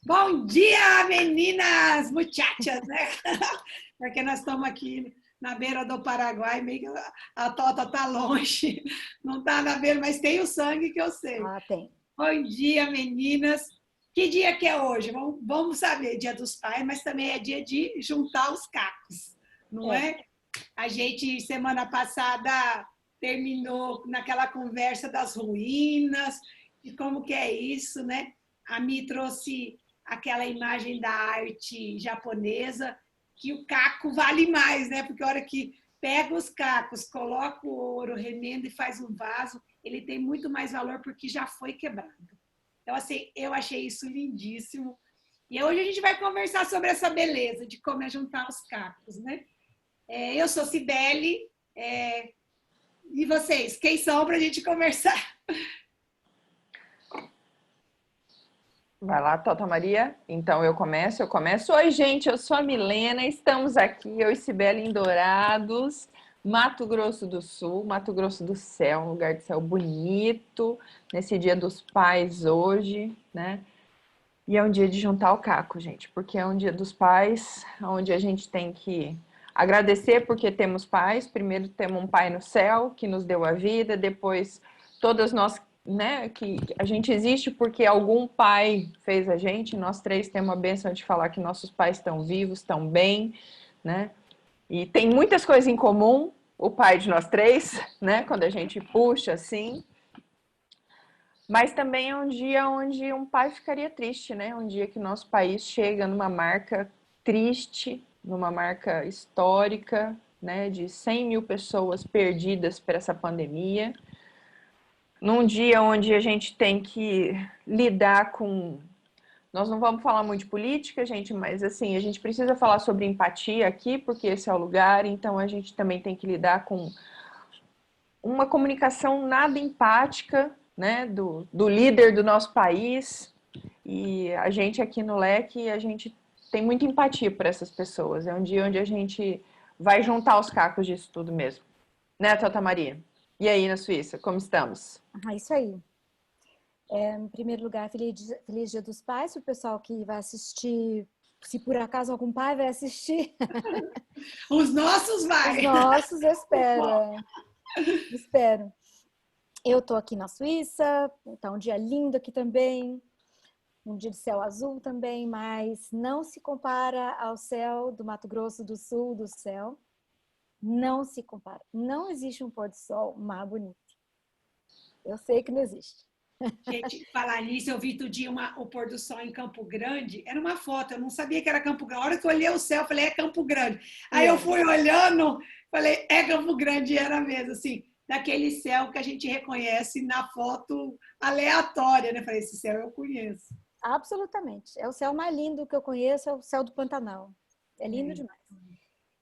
Bom dia, meninas, muchachas, né? Porque nós estamos aqui na beira do Paraguai, meio que a Tota está longe, não está na beira, mas tem o sangue que eu sei. Ah, tem. Bom dia, meninas. Que dia que é hoje? Vamos saber, dia dos pais, mas também é dia de juntar os cacos, não É. é? A gente, semana passada, terminou naquela conversa das ruínas, de como que é isso, né? A Mi trouxe aquela imagem da arte japonesa, que o caco vale mais, né? Porque a hora que pega os cacos, coloca o ouro, remenda e faz um vaso, ele tem muito mais valor porque já foi quebrado. Então, assim, eu achei isso lindíssimo. E hoje a gente vai conversar sobre essa beleza de como é juntar os cacos, né? Eu sou Cibele, e vocês, quem são para a gente conversar? Vai lá, Tota Maria. Então eu começo. Oi, gente, eu sou a Milena, estamos aqui, eu e Cibele em Dourados, Mato Grosso do Sul, Mato Grosso do Céu, um lugar de céu bonito, nesse dia dos pais hoje, né? E é um dia de juntar o caco, gente, porque é um dia dos pais, onde a gente tem que agradecer porque temos pais. Primeiro temos um pai no céu que nos deu a vida, depois todas nós, né, que a gente existe porque algum pai fez a gente. Nós três temos a bênção de falar que nossos pais estão vivos, estão bem, né? E tem muitas coisas em comum, o pai de nós três, né? Quando a gente puxa assim. Mas também é um dia onde um pai ficaria triste, né? Um dia que nosso país chega numa marca triste, numa marca histórica, né? De 100 mil pessoas perdidas por essa pandemia. Num dia onde a gente tem que lidar com... Nós não vamos falar muito de política, gente, mas assim, a gente precisa falar sobre empatia aqui, porque esse é o lugar, então a gente também tem que lidar com uma comunicação nada empática, né, do líder do nosso país. E a gente aqui no Leque, a gente tem muita empatia por essas pessoas. É um dia onde a gente vai juntar os cacos disso tudo mesmo. Né, Tota Maria? E aí, na Suíça, como estamos? Ah, isso aí. Em primeiro lugar, feliz Dia dos Pais, para o pessoal que vai assistir, se por acaso algum pai vai assistir. Os nossos Os vai. nossos, eu espero. Espero. Eu tô aqui na Suíça, tá um dia lindo aqui também, um dia de céu azul também, mas não se compara ao céu do Mato Grosso do Sul, do céu. Não se compara. Não existe um pôr do sol mais bonito. Eu sei que não existe. Gente, falar nisso, eu vi outro dia o pôr do sol em Campo Grande. Era uma foto, eu não sabia que era Campo Grande. A hora que eu olhei o céu, eu falei, é Campo Grande. Aí E eu é. fui olhando, falei, é Campo Grande, e era mesmo, assim, daquele céu que a gente reconhece na foto aleatória, né? Falei, esse céu eu conheço. Absolutamente. É o céu mais lindo que eu conheço, é o céu do Pantanal. É lindo É. demais.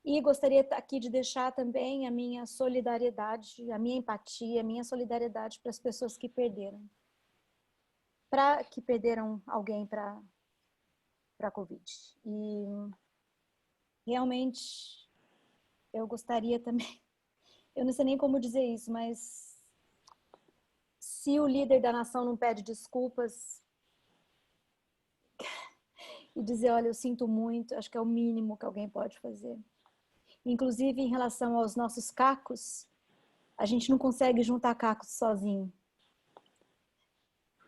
E gostaria aqui de deixar também a minha solidariedade, a minha empatia, a minha solidariedade para as pessoas que perderam alguém para a Covid. E realmente eu gostaria também, eu não sei nem como dizer isso, mas se o líder da nação não pede desculpas e dizer, olha, eu sinto muito, acho que é o mínimo que alguém pode fazer. Inclusive, em relação aos nossos cacos, a gente não consegue juntar cacos sozinho.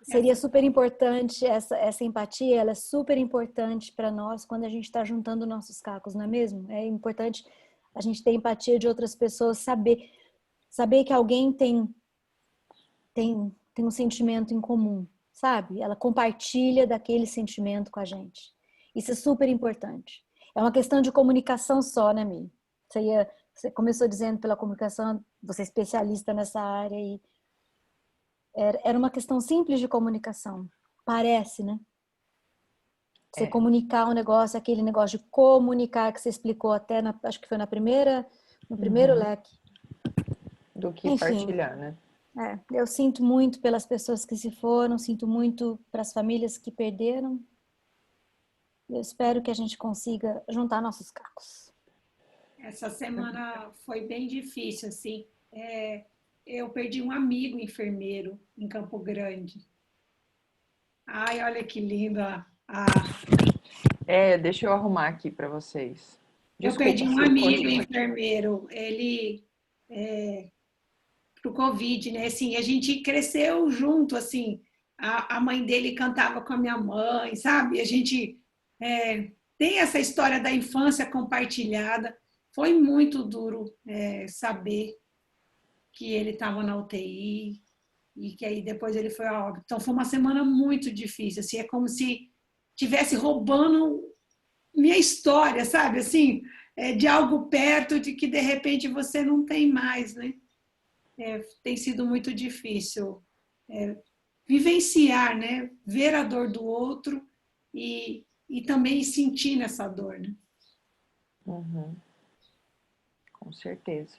Seria super importante essa empatia, ela é super importante para nós quando a gente está juntando nossos cacos, não é mesmo? É importante a gente ter empatia de outras pessoas, saber que alguém tem um sentimento em comum, sabe? Ela compartilha daquele sentimento com a gente. Isso é super importante. É uma questão de comunicação só, né, Mi? Você começou dizendo pela comunicação, você é especialista nessa área e era uma questão simples de comunicação. Parece, né? Você É, comunicar um negócio, aquele negócio de comunicar que você explicou até, acho que foi no primeiro leque. do que Enfim, partilhar, né? eu sinto muito pelas pessoas que se foram, sinto muito para as famílias que perderam. Eu espero que a gente consiga juntar nossos cacos. Essa semana foi bem difícil, assim. Eu perdi um amigo enfermeiro em Campo Grande. Ai, olha que lindo Deixa eu arrumar aqui para vocês. Eu Desculpa, perdi um Sil, amigo continue. enfermeiro, ele pro Covid, né? Assim, a gente cresceu junto, assim, a mãe dele cantava com a minha mãe, sabe? A gente tem essa história da infância compartilhada. Foi muito duro saber que ele estava na UTI e que aí depois ele foi a óbito. Então foi uma semana muito difícil, assim, é como se tivesse roubando minha história, sabe? Assim, de algo perto de que de repente você não tem mais, né? Tem sido muito difícil vivenciar, né? Ver a dor do outro e também sentir nessa dor, né? Uhum, com certeza.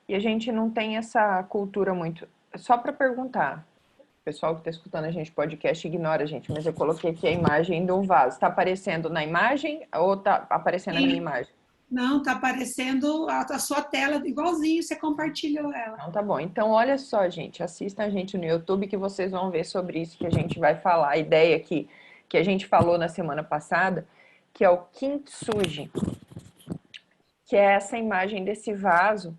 E a gente não tem essa cultura muito. Só para perguntar, o pessoal que está escutando a gente podcast ignora a gente, mas eu coloquei aqui a imagem do vaso. Está aparecendo na imagem ou está aparecendo na minha imagem? Não, está aparecendo a sua tela igualzinho, você compartilhou ela. Então tá bom. Então olha só, gente, assistam a gente no YouTube que vocês vão ver sobre isso que a gente vai falar. A ideia aqui que a gente falou na semana passada, que é o kintsugi, que é essa imagem desse vaso,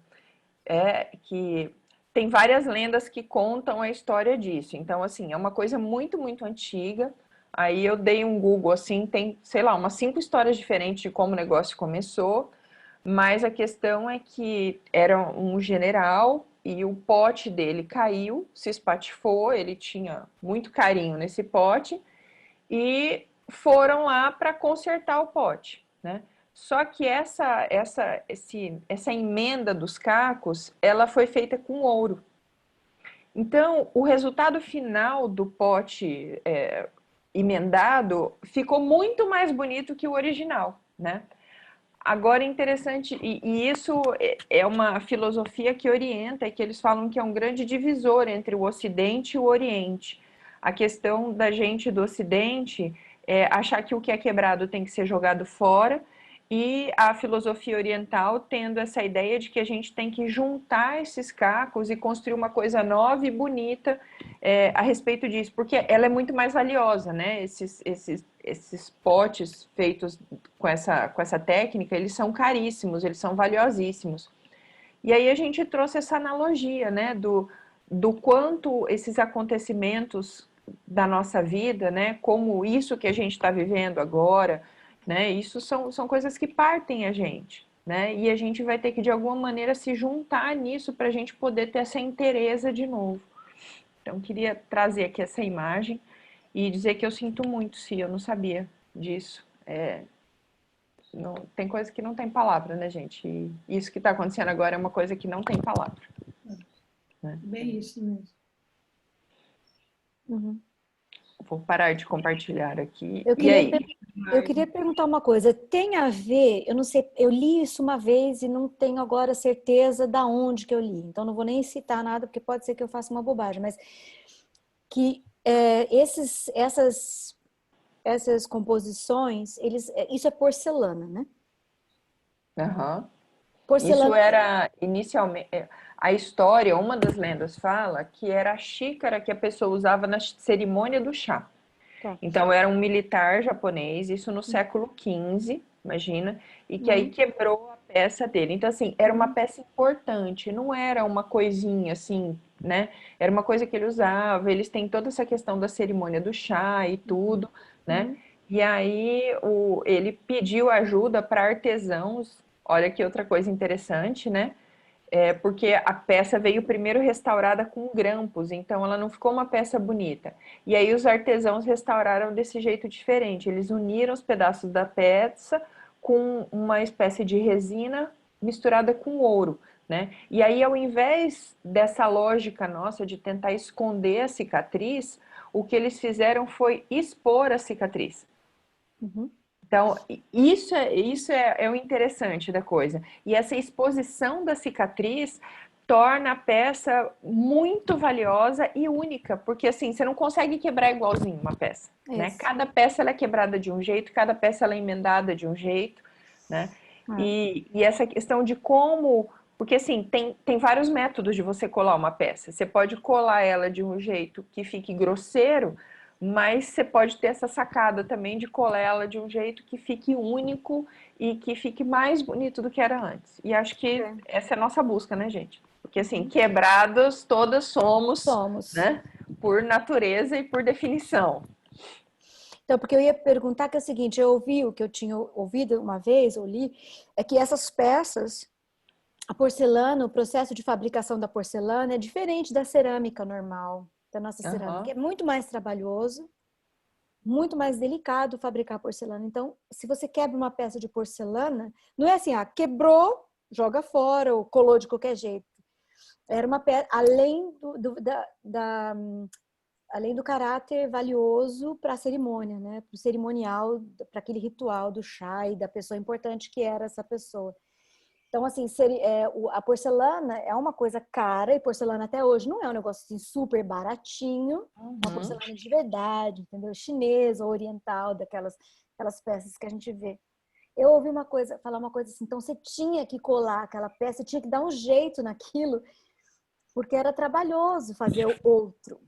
que tem várias lendas que contam a história disso. Então, assim, é uma coisa muito, muito antiga. Aí eu dei um Google, assim, tem, sei lá, umas 5 histórias diferentes de como o negócio começou. Mas a questão é que era um general e o pote dele caiu, se espatifou, ele tinha muito carinho nesse pote e foram lá para consertar o pote, né? Só que essa emenda dos cacos, ela foi feita com ouro. Então, o resultado final do pote emendado ficou muito mais bonito que o original, né? Agora, interessante, e isso é uma filosofia que orienta, e que eles falam que é um grande divisor entre o Ocidente e o Oriente. A questão da gente do Ocidente é achar que o que é quebrado tem que ser jogado fora, e a filosofia oriental tendo essa ideia de que a gente tem que juntar esses cacos e construir uma coisa nova e bonita a respeito disso, porque ela é muito mais valiosa, né? Esses potes feitos com essa técnica, eles são caríssimos, eles são valiosíssimos. E aí a gente trouxe essa analogia, né, do quanto esses acontecimentos da nossa vida, né, como isso que a gente está vivendo agora, né, isso são coisas que partem a gente, né, e a gente vai ter que de alguma maneira se juntar nisso para a gente poder ter essa inteireza de novo. Então queria trazer aqui essa imagem e dizer que eu sinto muito, se eu não sabia disso. Não, tem coisa que não tem palavra, né, gente? E isso que está acontecendo agora é uma coisa que não tem palavra. Né? Bem isso mesmo. Uhum. Vou parar de compartilhar aqui. Eu E aí? queria perguntar uma coisa. Tem a ver, eu não sei, eu li isso uma vez e não tenho agora certeza da onde que eu li. Então não vou nem citar nada, porque pode ser que eu faça uma bobagem, mas que essas composições, isso é porcelana, né? Uhum. Isso Porcelana. era inicialmente. A história, uma das lendas fala que era a xícara que a pessoa usava na cerimônia do chá. Tá. Então era um militar japonês, isso no século XV, imagina, e que aí quebrou a peça dele. Então, assim, era uma peça importante, não era uma coisinha assim, né? Era uma coisa que ele usava, eles têm toda essa questão da cerimônia do chá e tudo, né? E aí ele pediu ajuda para artesãos, olha que outra coisa interessante, né? Porque a peça veio primeiro restaurada com grampos, então ela não ficou uma peça bonita. E aí os artesãos restauraram desse jeito diferente. Eles uniram os pedaços da peça com uma espécie de resina misturada com ouro, né? E aí, ao invés dessa lógica nossa de tentar esconder a cicatriz, o que eles fizeram foi expor a cicatriz. Uhum. Então, isso é o interessante da coisa. E essa exposição da cicatriz torna a peça muito valiosa e única, porque assim, você não consegue quebrar igualzinho uma peça, né? Cada peça ela é quebrada de um jeito, cada peça ela é emendada de um jeito, né? E essa questão de como... Porque assim, tem vários métodos de você colar uma peça. Você pode colar ela de um jeito que fique grosseiro, mas você pode ter essa sacada também de colar ela de um jeito que fique único e que fique mais bonito do que era antes. E acho que essa é a nossa busca, né, gente? Porque, assim, quebradas todas somos, Somos. né? Por natureza e por definição. Então, porque eu ia perguntar que é o seguinte, eu ouvi o que eu tinha ouvido uma vez, ou li, é que essas peças, a porcelana, o processo de fabricação da porcelana é diferente da cerâmica normal, da nossa cerâmica. É muito mais trabalhoso, muito mais delicado fabricar porcelana. Então, se você quebra uma peça de porcelana, não é assim, quebrou, joga fora, ou colou de qualquer jeito. Era uma peça, além do caráter valioso para a cerimônia, né? Para o cerimonial, para aquele ritual do chá e da pessoa importante que era essa pessoa. Então, assim, a porcelana é uma coisa cara, e porcelana até hoje não é um negócio assim, super baratinho, uma porcelana de verdade, entendeu? Chinesa, oriental, aquelas peças que a gente vê. Eu ouvi falar uma coisa assim, então você tinha que colar aquela peça, tinha que dar um jeito naquilo, porque era trabalhoso fazer o outro,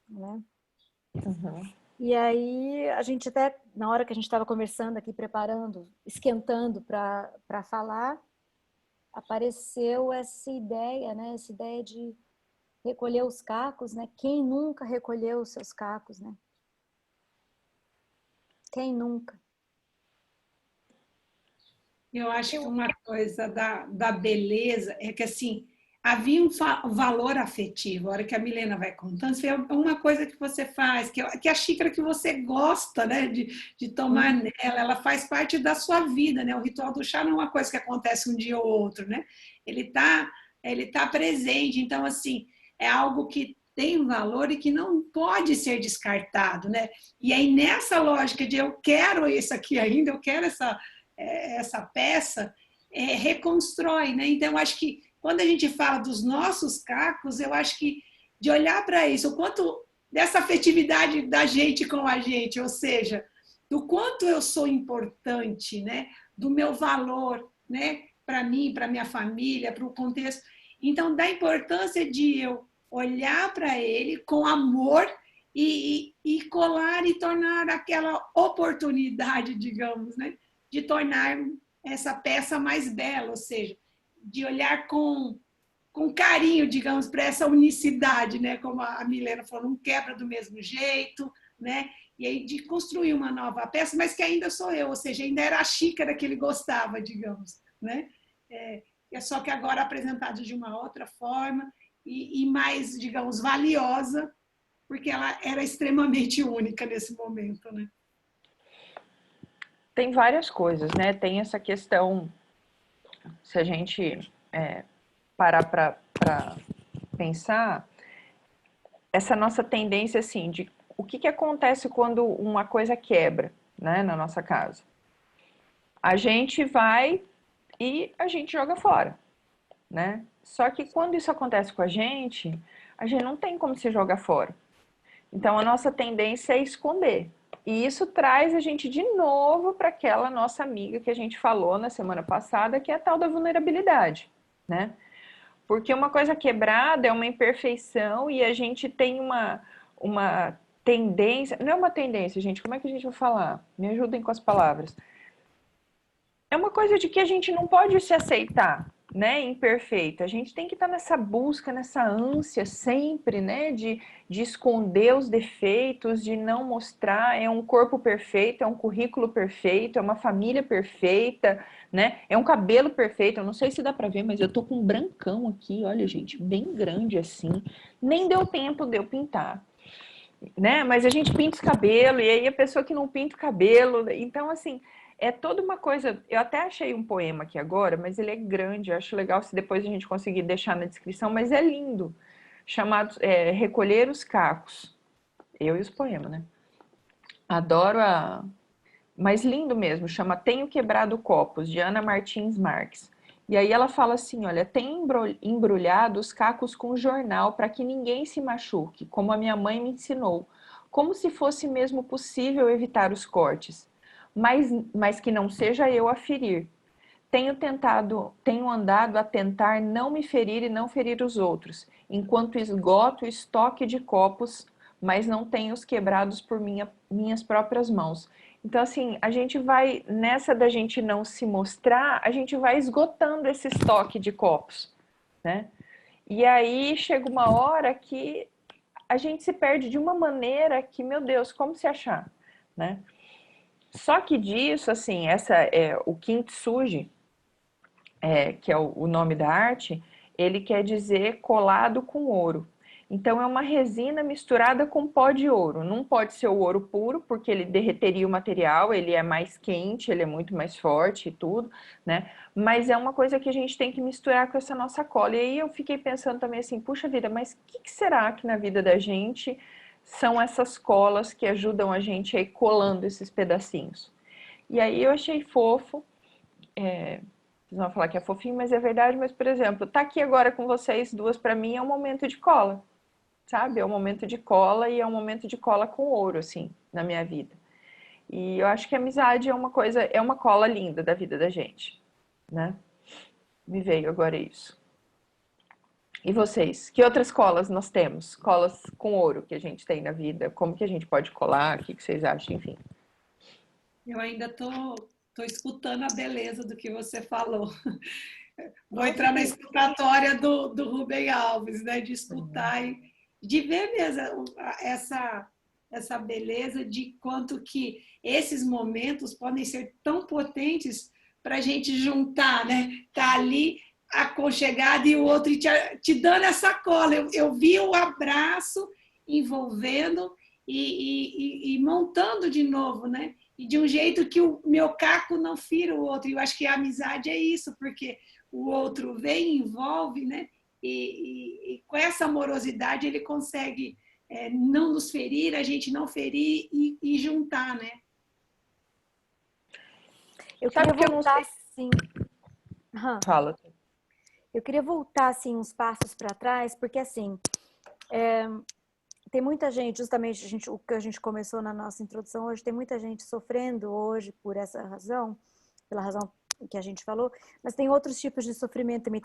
né? E aí, a gente até, na hora que a gente estava conversando aqui, preparando, esquentando para falar, apareceu essa ideia, né? Essa ideia de recolher os cacos, né? Quem nunca recolheu os seus cacos, né? Quem nunca? Eu acho que uma coisa da beleza é que, assim, havia um valor afetivo. A hora que a Milena vai contando, é uma coisa que você faz, que é a xícara que você gosta, né, de tomar nela, ela faz parte da sua vida, né? O ritual do chá não é uma coisa que acontece um dia ou outro, né? Ele tá presente. Então, assim, é algo que tem um valor e que não pode ser descartado, né? E aí, nessa lógica de eu quero isso aqui ainda, eu quero essa peça, reconstrói, né? Então, eu acho que quando a gente fala dos nossos cacos, eu acho que de olhar para isso, o quanto dessa afetividade da gente com a gente, ou seja, do quanto eu sou importante, né? Do meu valor, né? Para mim, para minha família, para o contexto. Então, da importância de eu olhar para ele com amor e colar e tornar aquela oportunidade, digamos, né? De tornar essa peça mais bela, ou seja, de olhar com carinho, digamos, para essa unicidade, né? Como a Milena falou, não quebra do mesmo jeito, né? E aí de construir uma nova peça, mas que ainda sou eu, ou seja, ainda era a xícara que ele gostava, digamos, né? É só que agora apresentada de uma outra forma e mais, digamos, valiosa, porque ela era extremamente única nesse momento, né? Tem várias coisas, né? Tem essa questão, se a gente parar para pensar, essa nossa tendência, assim, de o que acontece quando uma coisa quebra, né, na nossa casa? A gente vai e a gente joga fora, né? Só que quando isso acontece com a gente não tem como se jogar fora. Então, a nossa tendência é esconder. E isso traz a gente de novo para aquela nossa amiga que a gente falou na semana passada, que é a tal da vulnerabilidade, né? Porque uma coisa quebrada é uma imperfeição e a gente tem uma tendência... Não é uma tendência, gente, como é que a gente vai falar? Me ajudem com as palavras. É uma coisa de que a gente não pode se aceitar, né, imperfeito. A gente tem que estar nessa busca, nessa ânsia sempre, né, de esconder os defeitos, de não mostrar. É um corpo perfeito, é um currículo perfeito, é uma família perfeita, né, é um cabelo perfeito. Eu não sei se dá pra ver, mas eu tô com um brancão aqui, olha, gente, bem grande assim. Nem deu tempo de eu pintar, né, mas a gente pinta os cabelos, e aí a pessoa que não pinta o cabelo, então assim... É toda uma coisa, eu até achei um poema aqui agora, mas ele é grande, eu acho legal se depois a gente conseguir deixar na descrição, mas é lindo, chamado Recolher os Cacos, eu e os poemas, né? Adoro mas lindo mesmo, chama Tenho Quebrado Copos, de Ana Martins Marques. E aí ela fala assim, olha, tem embrulhado os cacos com jornal para que ninguém se machuque, como a minha mãe me ensinou, como se fosse mesmo possível evitar os cortes. Mas que não seja eu a ferir. Tenho andado a tentar não me ferir e não ferir os outros, enquanto esgoto o estoque de copos mas não tenho os quebrados por minhas próprias mãos. Então, assim, a gente vai, nessa da gente não se mostrar, a gente vai esgotando esse estoque de copos, né? E aí chega uma hora que a gente se perde de uma maneira que, meu Deus, como se achar, né? Só que disso, assim, o kintsugi, que é o nome da arte, ele quer dizer colado com ouro. Então é uma resina misturada com pó de ouro. Não pode ser o ouro puro, porque ele derreteria o material, ele é mais quente, ele é muito mais forte e tudo, né? Mas é uma coisa que a gente tem que misturar com essa nossa cola. E aí eu fiquei pensando também assim, puxa vida, mas o que será que na vida da gente são essas colas que ajudam a gente a ir colando esses pedacinhos? E aí eu achei fofo, vocês vão falar que é fofinho, mas é verdade. Mas, por exemplo, tá aqui agora com vocês duas, para mim é um momento de cola, sabe? É um momento de cola e é um momento de cola com ouro, assim, na minha vida. E eu acho que a amizade é uma coisa, é uma cola linda da vida da gente, né? Me veio agora isso. E vocês? Que outras colas nós temos? Colas com ouro que a gente tem na vida? Como que a gente pode colar? O que vocês acham? Enfim. Eu ainda tô escutando a beleza do que você falou. Vou Nossa, entrar na que... escutatória do Rubem Alves, né? De escutar e de ver mesmo essa beleza de quanto que esses momentos podem ser tão potentes para a gente juntar, né? Tá ali aconchegado e o outro te dando essa cola. Eu vi o abraço envolvendo e montando de novo, né? E de um jeito que o meu caco não fira o outro. E eu acho que a amizade é isso, porque o outro vem, envolve, né? E com essa amorosidade ele consegue não nos ferir, a gente não ferir e juntar, né? Eu Sabe queria que eu não voltar sei. assim. Fala. Eu queria voltar assim uns passos para trás, porque assim tem muita gente, justamente o que a gente começou na nossa introdução hoje, tem muita gente sofrendo hoje por essa razão, pela razão que a gente falou, mas tem outros tipos de sofrimento também.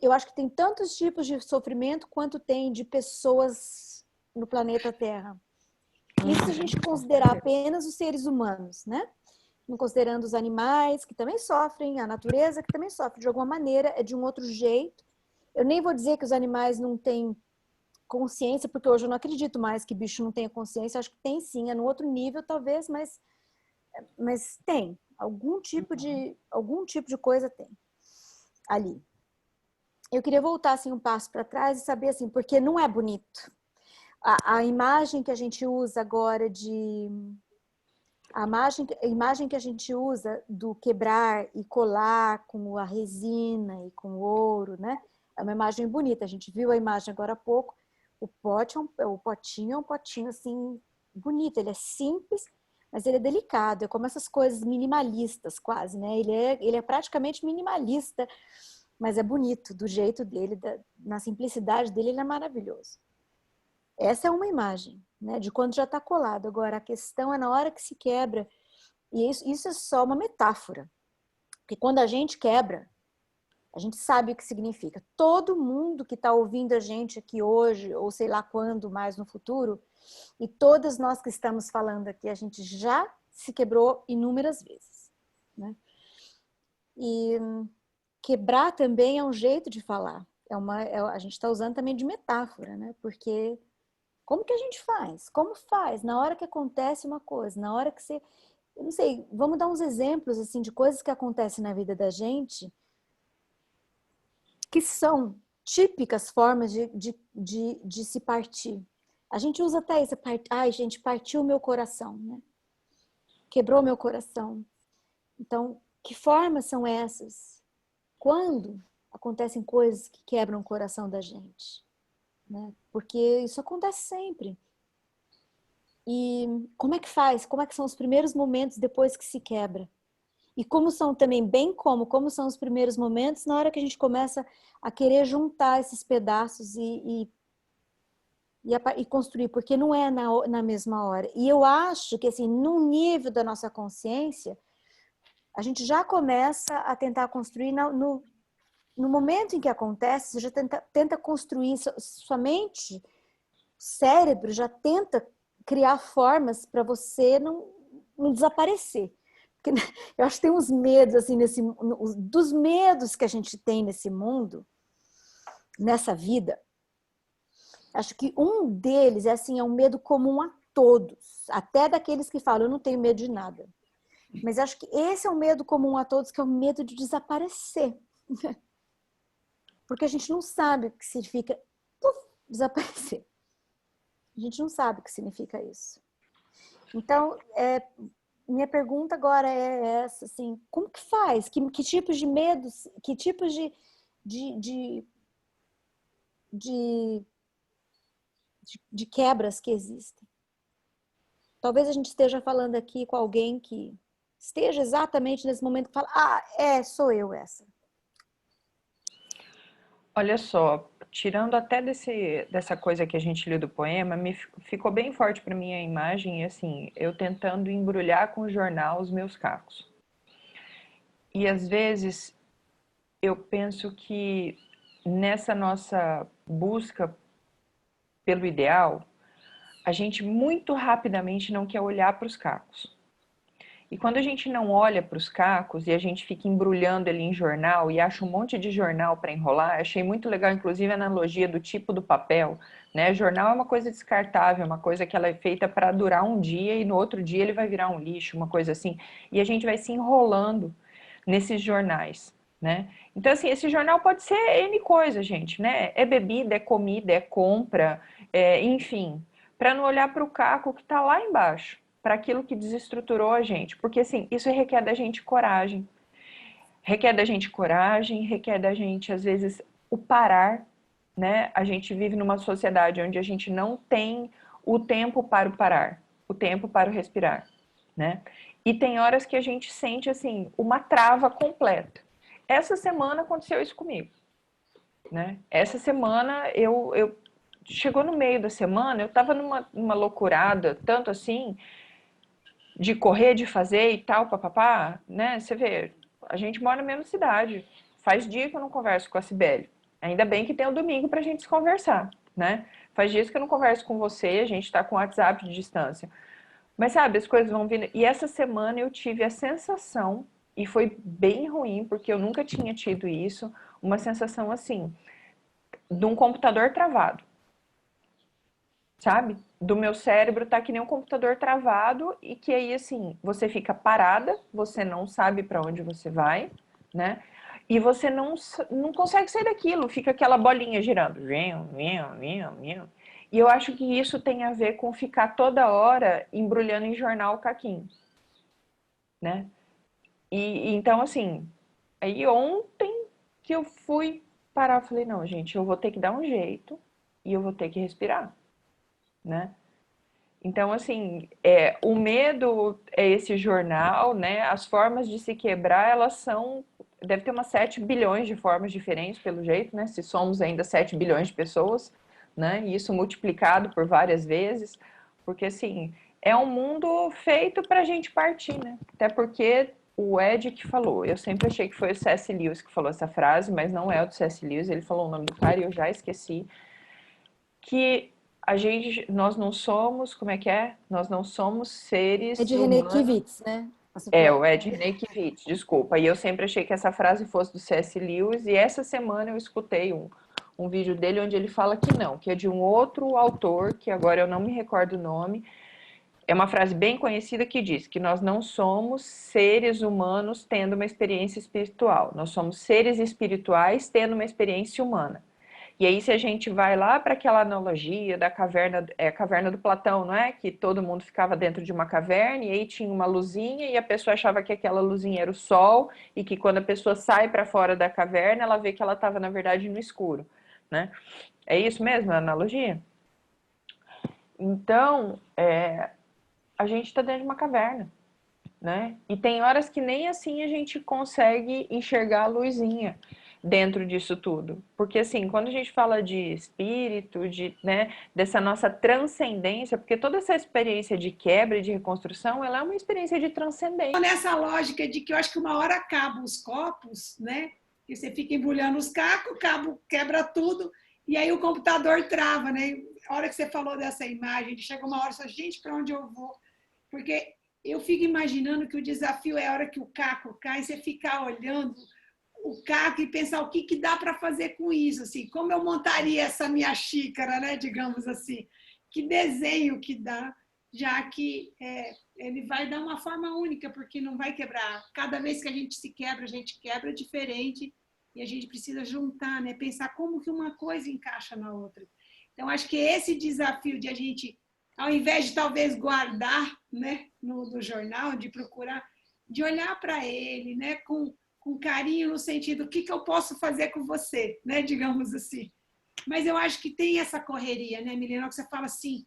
Eu acho que tem tantos tipos de sofrimento quanto tem de pessoas no planeta Terra. Isso se a gente considerar apenas os seres humanos, né? Não considerando os animais que também sofrem, a natureza que também sofre de alguma maneira, é de um outro jeito. Eu nem vou dizer que os animais não têm consciência, porque hoje eu não acredito mais que bicho não tenha consciência. Acho que tem sim, é no outro nível talvez, mas tem. Algum tipo de coisa tem ali. Eu queria voltar assim um passo para trás e saber assim, porque não é bonito. A imagem que a gente usa agora a imagem que a gente usa do quebrar e colar com a resina e com o ouro, né? É uma imagem bonita. A gente viu a imagem agora há pouco. O potinho é um potinho assim bonito. Ele é simples, mas ele é delicado. É como essas coisas minimalistas quase, né? Ele é praticamente minimalista, mas é bonito do jeito dele, na simplicidade dele, ele é maravilhoso. Essa é uma imagem, né, de quando já está colado. Agora, a questão é na hora que se quebra, e isso é só uma metáfora. Porque quando a gente quebra, a gente sabe o que significa. Todo mundo que está ouvindo a gente aqui hoje, ou sei lá quando, mais no futuro, e todas nós que estamos falando aqui, a gente já se quebrou inúmeras vezes, né? E quebrar também é um jeito de falar. A gente está usando também de metáfora, né? Porque como que a gente faz? Como faz? Na hora que acontece uma coisa, na hora que você... Eu não sei, vamos dar uns exemplos assim de coisas que acontecem na vida da gente que são típicas formas de se partir. A gente usa até isso, ai gente, partiu o meu coração, né? Quebrou meu coração. Então, que formas são essas? Quando acontecem coisas que quebram o coração da gente? Né? Porque isso acontece sempre. E como é que faz? Como é que são os primeiros momentos depois que se quebra? E como são também, como são os primeiros momentos na hora que a gente começa a querer juntar esses pedaços e construir, porque não é na mesma hora. E eu acho que, assim, no nível da nossa consciência, a gente já começa a tentar construir no momento em que acontece, você já tenta construir sua mente cérebro já tenta criar formas para você não desaparecer. Porque eu acho que tem uns medos, assim, dos medos que a gente tem nesse mundo, nessa vida. Acho que um deles é um medo comum a todos, até daqueles que falam, eu não tenho medo de nada. Mas acho que esse é um medo comum a todos, que é o medo de desaparecer. Porque a gente não sabe o que significa desaparecer. A gente não sabe o que significa isso. Então, minha pergunta agora é essa, assim, como que faz? Que tipos de medos, que tipos de quebras que existem? Talvez a gente esteja falando aqui com alguém que esteja exatamente nesse momento que fala, sou eu essa. Olha só, tirando até dessa coisa que a gente leu do poema, ficou bem forte para mim a imagem, assim, eu tentando embrulhar com o jornal os meus cacos. E às vezes eu penso que nessa nossa busca pelo ideal, a gente muito rapidamente não quer olhar para os cacos. E quando a gente não olha para os cacos e a gente fica embrulhando ele em jornal e acha um monte de jornal para enrolar, achei muito legal, inclusive, a analogia do tipo do papel, né? Jornal é uma coisa descartável, uma coisa que ela é feita para durar um dia e no outro dia ele vai virar um lixo, uma coisa assim. E a gente vai se enrolando nesses jornais, né? Então, assim, esse jornal pode ser N coisa, gente, né? É bebida, é comida, é compra, enfim, para não olhar para o caco que está lá embaixo, para aquilo que desestruturou a gente, porque assim, isso requer da gente coragem, requer da gente, às vezes, o parar, né? A gente vive numa sociedade onde a gente não tem o tempo para o parar, o tempo para o respirar, né? E tem horas que a gente sente, assim, uma trava completa. Essa semana aconteceu isso comigo, né? Essa semana, chegou no meio da semana, eu estava numa loucurada, tanto assim, de correr, de fazer e tal, papapá, né? Você vê, a gente mora na mesma cidade. Faz dia que eu não converso com a Cibele. Ainda bem que tem o domingo pra gente se conversar, né? Faz dias que eu não converso com você, a gente tá com o WhatsApp de distância. Mas sabe, as coisas vão vindo. E essa semana eu tive a sensação, e foi bem ruim, porque eu nunca tinha tido isso, uma sensação assim, de um computador travado. Sabe? Do meu cérebro tá que nem um computador travado e que aí, assim, você fica parada, você não sabe para onde você vai, né? E você não consegue sair daquilo, fica aquela bolinha girando. E eu acho que isso tem a ver com ficar toda hora embrulhando em jornal o caquinho, né? E então, assim, aí ontem que eu fui parar, eu falei, não, gente, eu vou ter que dar um jeito e eu vou ter que respirar, né? Então, assim, o medo é esse jornal, né? As formas de se quebrar, elas são... Deve ter umas 7 bilhões de formas diferentes, pelo jeito, né? Se somos ainda 7 bilhões de pessoas, né? E isso multiplicado por várias vezes. Porque, assim, é um mundo feito para a gente partir, né? Até porque o Ed que falou. Eu sempre achei que foi o C.S. Lewis que falou essa frase, mas não é o do C.S. Lewis. Ele falou o nome do cara e eu já esqueci. Que... nós não somos, como é que é? Nós não somos seres É de René humanos. Kivitz, né? O Ed Reykjavik, desculpa. E eu sempre achei que essa frase fosse do C.S. Lewis, e essa semana eu escutei um vídeo dele onde ele fala que não, que é de um outro autor, que agora eu não me recordo o nome. É uma frase bem conhecida que diz que nós não somos seres humanos tendo uma experiência espiritual, nós somos seres espirituais tendo uma experiência humana. E aí, se a gente vai lá para aquela analogia da caverna, caverna do Platão, não é? Que todo mundo ficava dentro de uma caverna e aí tinha uma luzinha e a pessoa achava que aquela luzinha era o sol e que quando a pessoa sai para fora da caverna, ela vê que ela estava, na verdade, no escuro, né? É isso mesmo, a analogia? Então, a gente está dentro de uma caverna, né? E tem horas que nem assim a gente consegue enxergar a luzinha dentro disso tudo. Porque assim, quando a gente fala de espírito, né, dessa nossa transcendência, porque toda essa experiência de quebra e de reconstrução, ela é uma experiência de transcendência. Nessa lógica de que eu acho que uma hora acabam os copos, né? Que você fica embrulhando os cacos, o cabo quebra tudo, e aí o computador trava, né? a hora que você falou dessa imagem, chega uma hora e fala, gente, para onde eu vou? Porque eu fico imaginando que o desafio é a hora que o caco cai, você ficar olhando o caco e pensar o que, que dá para fazer com isso, assim, como eu montaria essa minha xícara, né, digamos assim, que desenho que dá, já que ele vai dar uma forma única, porque não vai quebrar. Cada vez que a gente quebra diferente e a gente precisa juntar, né, pensar como que uma coisa encaixa na outra. Então, acho que esse desafio de a gente, ao invés de talvez guardar, né, no jornal, de procurar, de olhar para ele, né, com carinho no sentido, o que, que eu posso fazer com você, né, digamos assim. Mas eu acho que tem essa correria, né, Milena, que você fala assim,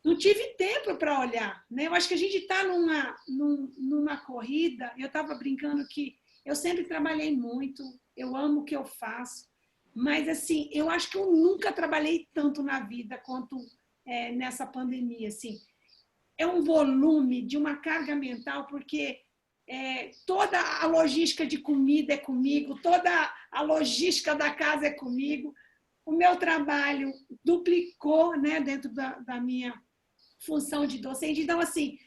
não tive tempo para olhar, né? Eu acho que a gente está numa corrida, eu estava brincando que eu sempre trabalhei muito, eu amo o que eu faço, mas assim, eu acho que eu nunca trabalhei tanto na vida quanto nessa pandemia, assim. É um volume de uma carga mental, porque toda a logística de comida é comigo, toda a logística da casa é comigo, o meu trabalho duplicou, né, dentro da minha função de docente. Então, assim,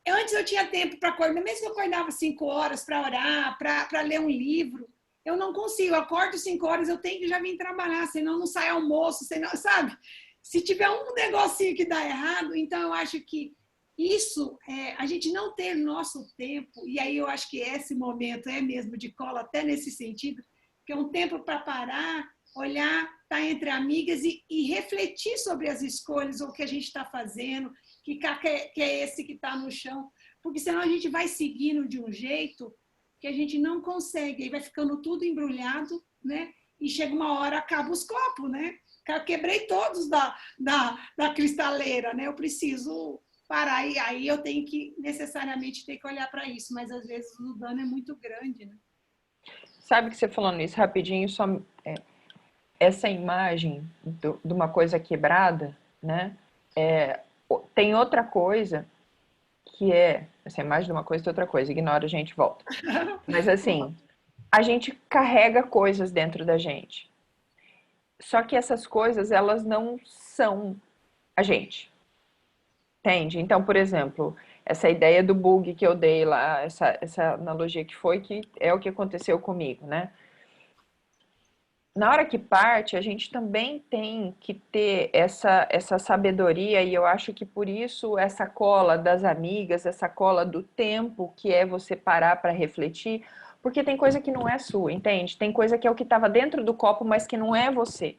antes eu tinha tempo para acordar, mesmo que eu acordava 5 horas para orar, para ler um livro, eu não consigo. Eu acordo 5 horas, eu tenho que já vir trabalhar, senão não sai almoço, senão, sabe? Se tiver um negocinho que dá errado, então eu acho que isso, a gente não ter nosso tempo, e aí eu acho que esse momento é mesmo de cola, até nesse sentido, que é um tempo para parar, olhar, estar entre amigas e refletir sobre as escolhas, ou o que a gente está fazendo, que é esse que está no chão, porque senão a gente vai seguindo de um jeito que a gente não consegue, aí vai ficando tudo embrulhado, né? E chega uma hora, acaba os copos, né? Quebrei todos da cristaleira, né? Eu preciso parar, e aí eu tenho que necessariamente ter que olhar para isso, mas às vezes o dano é muito grande, né? Sabe que você falando isso rapidinho, só essa imagem de uma coisa quebrada, né? Tem outra coisa que essa imagem de uma coisa tem outra coisa, ignora, a gente volta. Mas assim, a gente carrega coisas dentro da gente. Só que essas coisas, elas não são a gente. Entende? Então, por exemplo, essa ideia do bug que eu dei lá, essa analogia que é o que aconteceu comigo, né? Na hora que parte, a gente também tem que ter essa sabedoria, e eu acho que por isso essa cola das amigas, essa cola do tempo, que é você parar para refletir, porque tem coisa que não é sua, entende? Tem coisa que é o que estava dentro do copo, mas que não é você,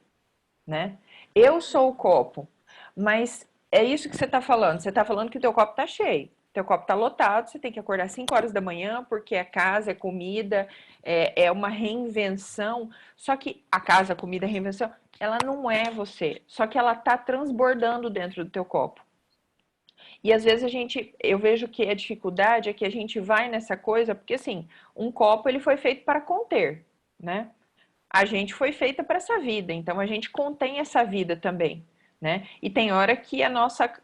né? Eu sou o copo, mas é isso que você está falando. Você está falando que o teu copo está cheio. Teu copo está lotado, você tem que acordar 5 horas da manhã, porque é casa, é comida, é uma reinvenção. Só que a casa, a comida, a reinvenção, ela não é você. Só que ela está transbordando dentro do teu copo. E às vezes eu vejo que a dificuldade é que a gente vai nessa coisa, porque assim, um copo ele foi feito para conter, né? A gente foi feita para essa vida, então a gente contém essa vida também, né? E tem hora que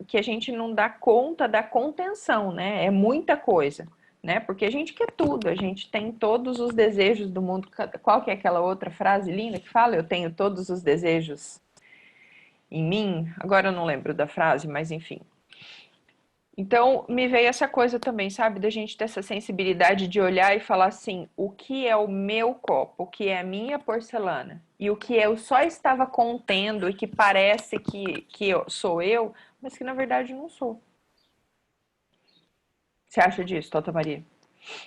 que a gente não dá conta da contenção, né? É muita coisa, né? Porque a gente quer tudo, a gente tem todos os desejos do mundo. Qual que é aquela outra frase linda que fala? Eu tenho todos os desejos em mim. Agora eu não lembro da frase, mas enfim. Então, me veio essa coisa também, sabe? Da gente ter essa sensibilidade de olhar e falar assim, o que é o meu copo, o que é a minha porcelana, e o que eu só estava contendo e que parece que sou eu, mas que na verdade não sou. Você acha disso, Tota Maria?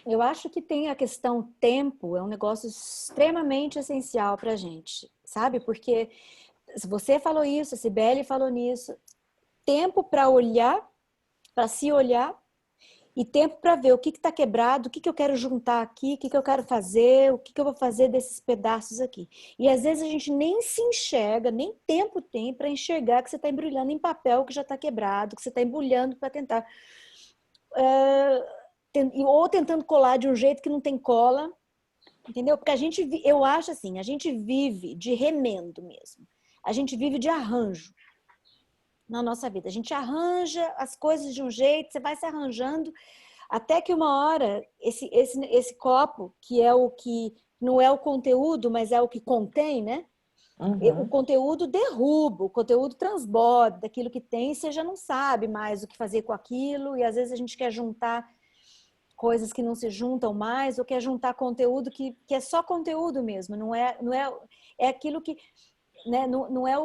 Eu acho que tem a questão tempo, é um negócio extremamente essencial para a gente, sabe? Porque você falou isso, a Cibele falou nisso, tempo para olhar, para se olhar, e tempo para ver o que está quebrado, o que eu quero juntar aqui, o que eu quero fazer, o que eu vou fazer desses pedaços aqui. E às vezes a gente nem se enxerga, nem tempo tem para enxergar que você está embrulhando em papel que já está quebrado, que você está embrulhando para tentar... ou tentando colar de um jeito que não tem cola, entendeu? Porque eu acho assim, a gente vive de remendo mesmo. A gente vive de arranjo na nossa vida. A gente arranja as coisas de um jeito, você vai se arranjando, até que uma hora, esse copo, que é o que não é o conteúdo, mas é o que contém, né? O conteúdo derruba, o conteúdo transborda daquilo que tem, você já não sabe mais o que fazer com aquilo, e às vezes a gente quer juntar coisas que não se juntam mais, ou quer juntar conteúdo que é só conteúdo mesmo, é aquilo que, né, não é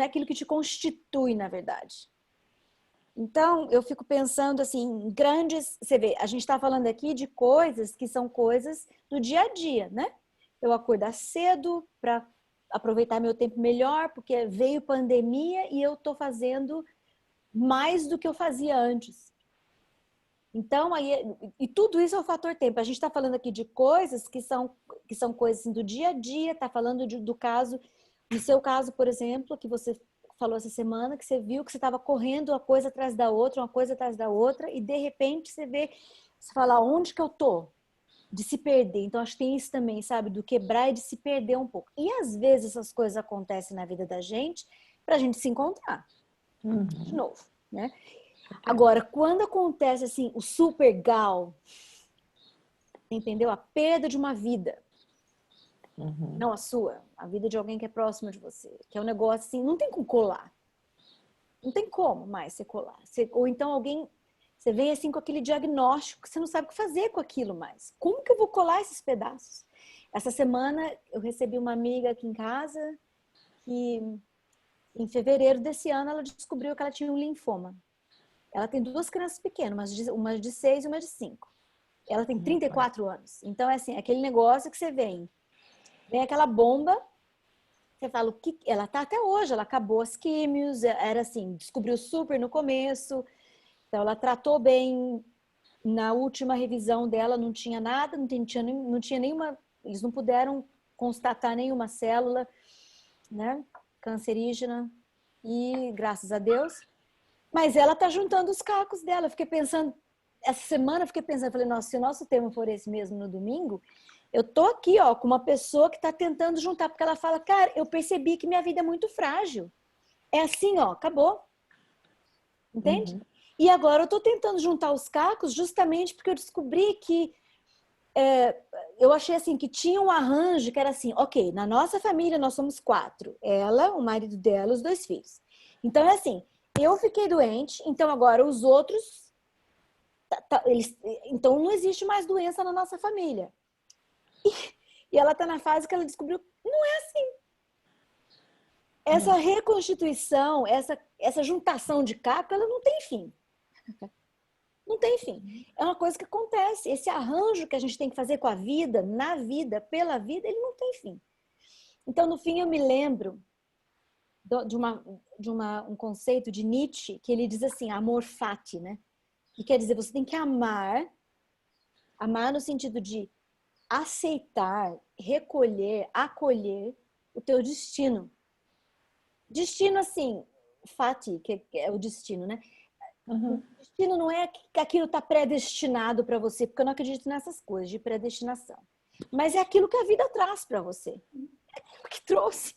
aquilo que te constitui, na verdade. Então, eu fico pensando assim, grandes... Você vê, a gente está falando aqui de coisas que são coisas do dia a dia, né? Eu acordar cedo para aproveitar meu tempo melhor, porque veio pandemia e eu estou fazendo mais do que eu fazia antes. Então, e tudo isso é o fator tempo. A gente está falando aqui de coisas que são coisas assim, do dia a dia, está falando do caso, no seu caso, por exemplo, que você falou essa semana, que você viu que você estava correndo uma coisa atrás da outra, uma coisa atrás da outra, e de repente você fala, onde que eu tô? De se perder. Então, acho que tem isso também, sabe? Do quebrar e de se perder um pouco. E às vezes essas coisas acontecem na vida da gente para a gente se encontrar. De novo, né? Agora, quando acontece assim, o super gal, entendeu? A perda de uma vida, não a sua, a vida de alguém que é próximo de você, que é um negócio assim, não tem como colar. Não tem como mais você colar. Ou então alguém, você vem assim com aquele diagnóstico que você não sabe o que fazer com aquilo mais. Como que eu vou colar esses pedaços? Essa semana eu recebi uma amiga aqui em casa que em fevereiro desse ano ela descobriu que ela tinha um linfoma. Ela tem 2 crianças pequenas, uma de 6 e uma de 5. Ela tem 34 anos. Então, é assim, aquele negócio que você vem aquela bomba, você fala, o que ela tá até hoje, ela acabou as químios, era assim, descobriu super no começo, então ela tratou bem, na última revisão dela não tinha nada, não tinha nenhuma, eles não puderam constatar nenhuma célula, né, cancerígena, e graças a Deus. Mas ela tá juntando os cacos dela. Eu fiquei pensando, essa semana eu fiquei pensando, falei, nossa, se o nosso tema for esse mesmo no domingo, eu tô aqui, ó, com uma pessoa que tá tentando juntar, porque ela fala, cara, eu percebi que minha vida é muito frágil. É assim, ó, acabou. Entende? E agora eu tô tentando juntar os cacos justamente porque eu descobri que eu achei assim, que tinha um arranjo que era assim, ok, na nossa família nós somos 4. Ela, o marido dela, os 2 filhos. Então é assim, eu fiquei doente, então agora os outros, então não existe mais doença na nossa família. E ela está na fase que ela descobriu, não é assim. Essa reconstituição, essa juntação de caco, ela não tem fim. Não tem fim. É uma coisa que acontece. Esse arranjo que a gente tem que fazer com a vida, na vida, pela vida, ele não tem fim. Então, no fim, eu me lembro de um conceito de Nietzsche, que ele diz assim, amor fati, né? Que quer dizer, você tem que amar no sentido de aceitar, recolher, acolher o teu destino. Destino, assim, fati, que é o destino, né? O destino não é que aquilo está predestinado para você, porque eu não acredito nessas coisas de predestinação. Mas é aquilo que a vida traz para você. É aquilo que trouxe.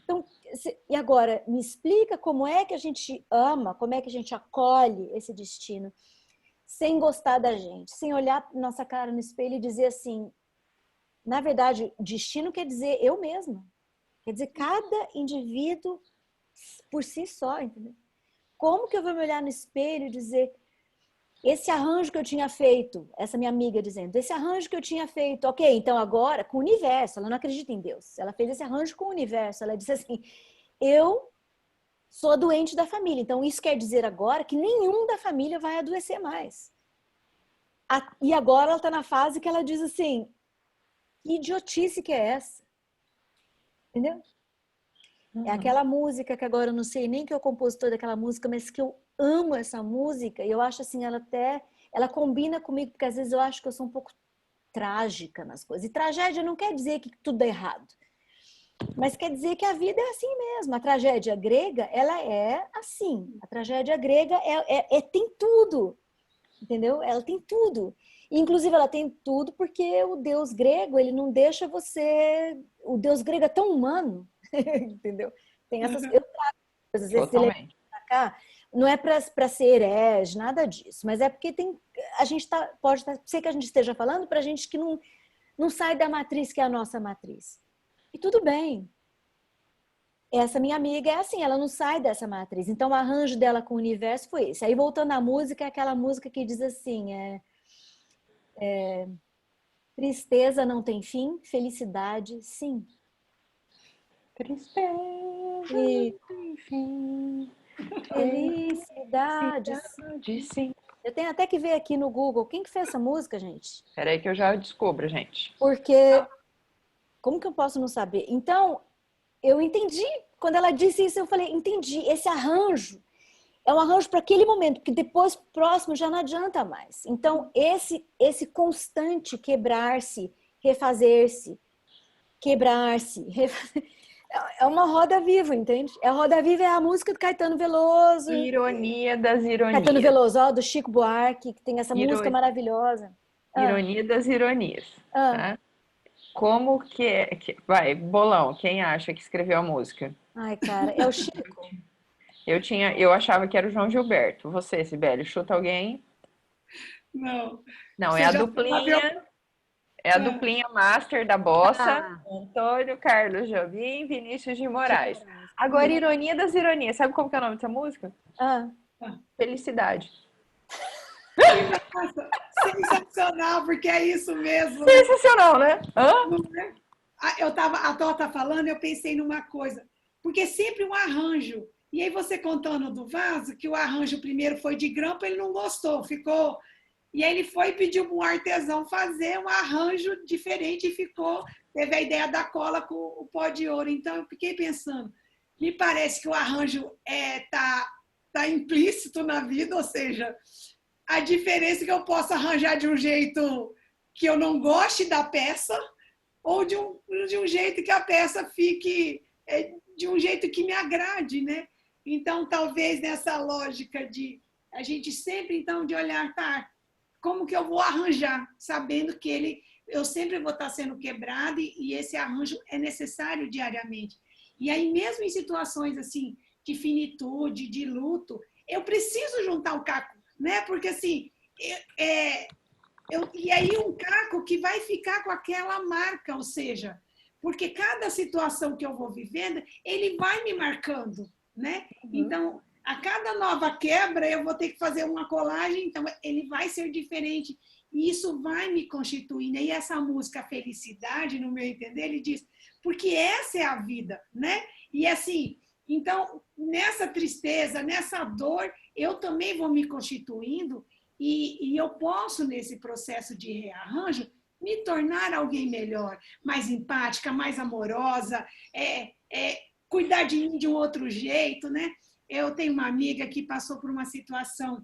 Então, e agora, me explica como é que a gente ama, como é que a gente acolhe esse destino, sem gostar da gente, sem olhar nossa cara no espelho e dizer assim, na verdade, destino quer dizer eu mesma. Quer dizer, cada indivíduo por si só, entendeu? Como que eu vou me olhar no espelho e dizer, esse arranjo que eu tinha feito, essa minha amiga dizendo, esse arranjo que eu tinha feito, ok, então agora com o universo, ela não acredita em Deus, ela fez esse arranjo com o universo, ela disse assim, eu sou doente da família, então isso quer dizer agora que nenhum da família vai adoecer mais. E agora ela está na fase que ela diz assim, que idiotice que é essa? Entendeu? É aquela música que agora eu não sei nem que é o compositor daquela música, mas que eu amo essa música e eu acho assim, ela combina comigo, porque às vezes eu acho que eu sou um pouco trágica nas coisas. E tragédia não quer dizer que tudo é errado, mas quer dizer que a vida é assim mesmo. A tragédia grega, ela é assim. A tragédia grega tem tudo, entendeu? Ela tem tudo. E, inclusive, ela tem tudo porque o deus grego, ele não deixa você... O deus grego é tão humano, entendeu? Tem essas coisas. Às vezes ele pra cá, não é para ser herege, nada disso, mas é porque a gente pode ser que a gente esteja falando para gente que não sai da matriz que é a nossa matriz. E tudo bem. essa minha amiga é assim, ela não sai dessa matriz. Então, o arranjo dela com o universo foi esse. Aí, voltando à música, é aquela música que diz assim, tristeza não tem fim, felicidade, sim. Tristeza, E enfim. felicidade, Cidade, sim. eu tenho até que ver aqui no Google quem que fez essa música, gente. Peraí que eu já descubro, gente. Porque como que eu posso não saber? Então, eu entendi. Quando ela disse isso, eu falei, entendi. Esse arranjo é um arranjo para aquele momento, que depois, próximo, já não adianta mais. Então, esse constante quebrar-se, refazer-se, quebrar-se, é uma roda viva, entende? A roda viva é a música do Caetano Veloso. Ironia das Caetano ironias. Veloso, ó, do Chico Buarque, que tem essa música Iro- maravilhosa. Ironia das ironias. Ah. Tá? Como que é. Vai, bolão, quem acha que escreveu a música? Ai, cara, é o Chico. Eu achava que era o João Gilberto. Você, Sibeli, chuta alguém? Não. Não, Você é a já sabe. duplinha. É a duplinha master da bossa, Ah. Antônio Carlos Jobim, Vinícius de Moraes. Moraes. Agora, ironia das ironias. Sabe como que é o nome dessa música? Ah. Felicidade. Nossa, sensacional, porque é isso mesmo, né? Sensacional, né? Hã? A Tó tá falando, eu pensei numa coisa, porque sempre um arranjo. E aí você contando do vaso, que o arranjo primeiro foi de grampo, ele não gostou, ficou. E aí ele foi e pediu para um artesão fazer um arranjo diferente e ficou. Teve a ideia da cola com o pó de ouro. Então eu fiquei pensando, me parece que o arranjo tá implícito na vida, ou seja, a diferença é que eu posso arranjar de um jeito que eu não goste da peça, ou de um jeito que a peça fique de um jeito que me agrade, né? Então, talvez nessa lógica de a gente sempre, então, de olhar, tá, como que eu vou arranjar, sabendo que eu sempre vou estar sendo quebrado e esse arranjo é necessário diariamente. E aí, mesmo em situações assim, de finitude, de luto, eu preciso juntar um caco, né? Porque assim, e aí um caco que vai ficar com aquela marca, ou seja, porque cada situação que eu vou vivendo, ele vai me marcando, né? Então, a cada nova quebra, eu vou ter que fazer uma colagem, então ele vai ser diferente, e isso vai me constituindo. E essa música Felicidade, no meu entender, ele diz, porque essa é a vida, né? E assim, então, nessa tristeza, nessa dor, eu também vou me constituindo, e eu posso, nesse processo de rearranjo, me tornar alguém melhor, mais empática, mais amorosa, cuidar de mim de um outro jeito, né? Eu tenho uma amiga que passou por uma situação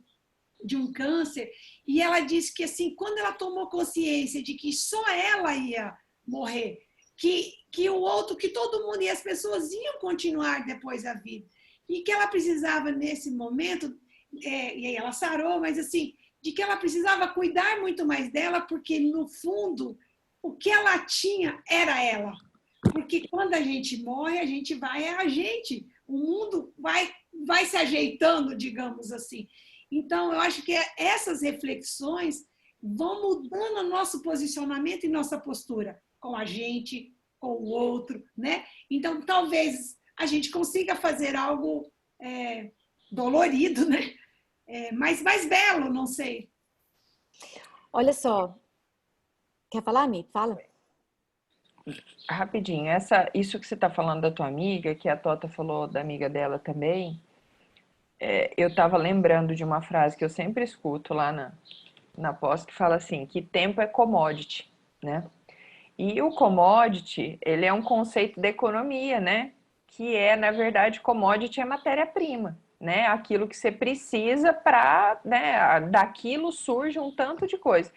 de um câncer e ela disse que assim, quando ela tomou consciência de que só ela ia morrer, que o outro, que todo mundo e as pessoas iam continuar depois da vida e que ela precisava nesse momento, e aí ela sarou, mas assim, de que ela precisava cuidar muito mais dela, porque no fundo o que ela tinha era ela. Porque quando a gente morre, a gente vai, é a gente. O mundo vai se ajeitando, digamos assim. Então, eu acho que essas reflexões vão mudando o nosso posicionamento e nossa postura com a gente, com o outro, né? Então, talvez a gente consiga fazer algo dolorido, né? Mas mais belo, não sei. Olha só. Quer falar, Mi? Fala. Rapidinho, isso que você está falando da tua amiga, que a Tota falou da amiga dela também, eu estava lembrando de uma frase que eu sempre escuto lá na pós, que fala assim, que tempo é commodity, né? E o commodity, ele é um conceito da economia, né? Que na verdade, commodity é matéria-prima, né? Aquilo que você precisa para, né? Daquilo surge um tanto de coisa.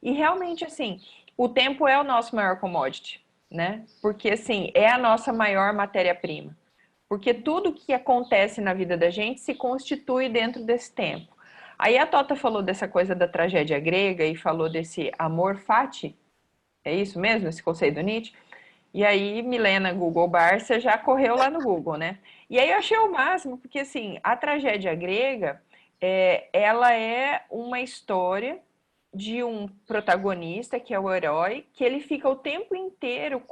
E realmente, assim, o tempo é o nosso maior commodity, né? Porque, assim, é a nossa maior matéria-prima. Porque tudo que acontece na vida da gente se constitui dentro desse tempo. Aí a Tota falou dessa coisa da tragédia grega e falou desse amor fati, é isso mesmo, esse conceito do Nietzsche? E aí, Milena Google Barça já correu lá no Google, né? E aí eu achei o máximo, porque assim, a tragédia grega, ela é uma história de um protagonista, que é o herói, que ele fica o tempo inteiro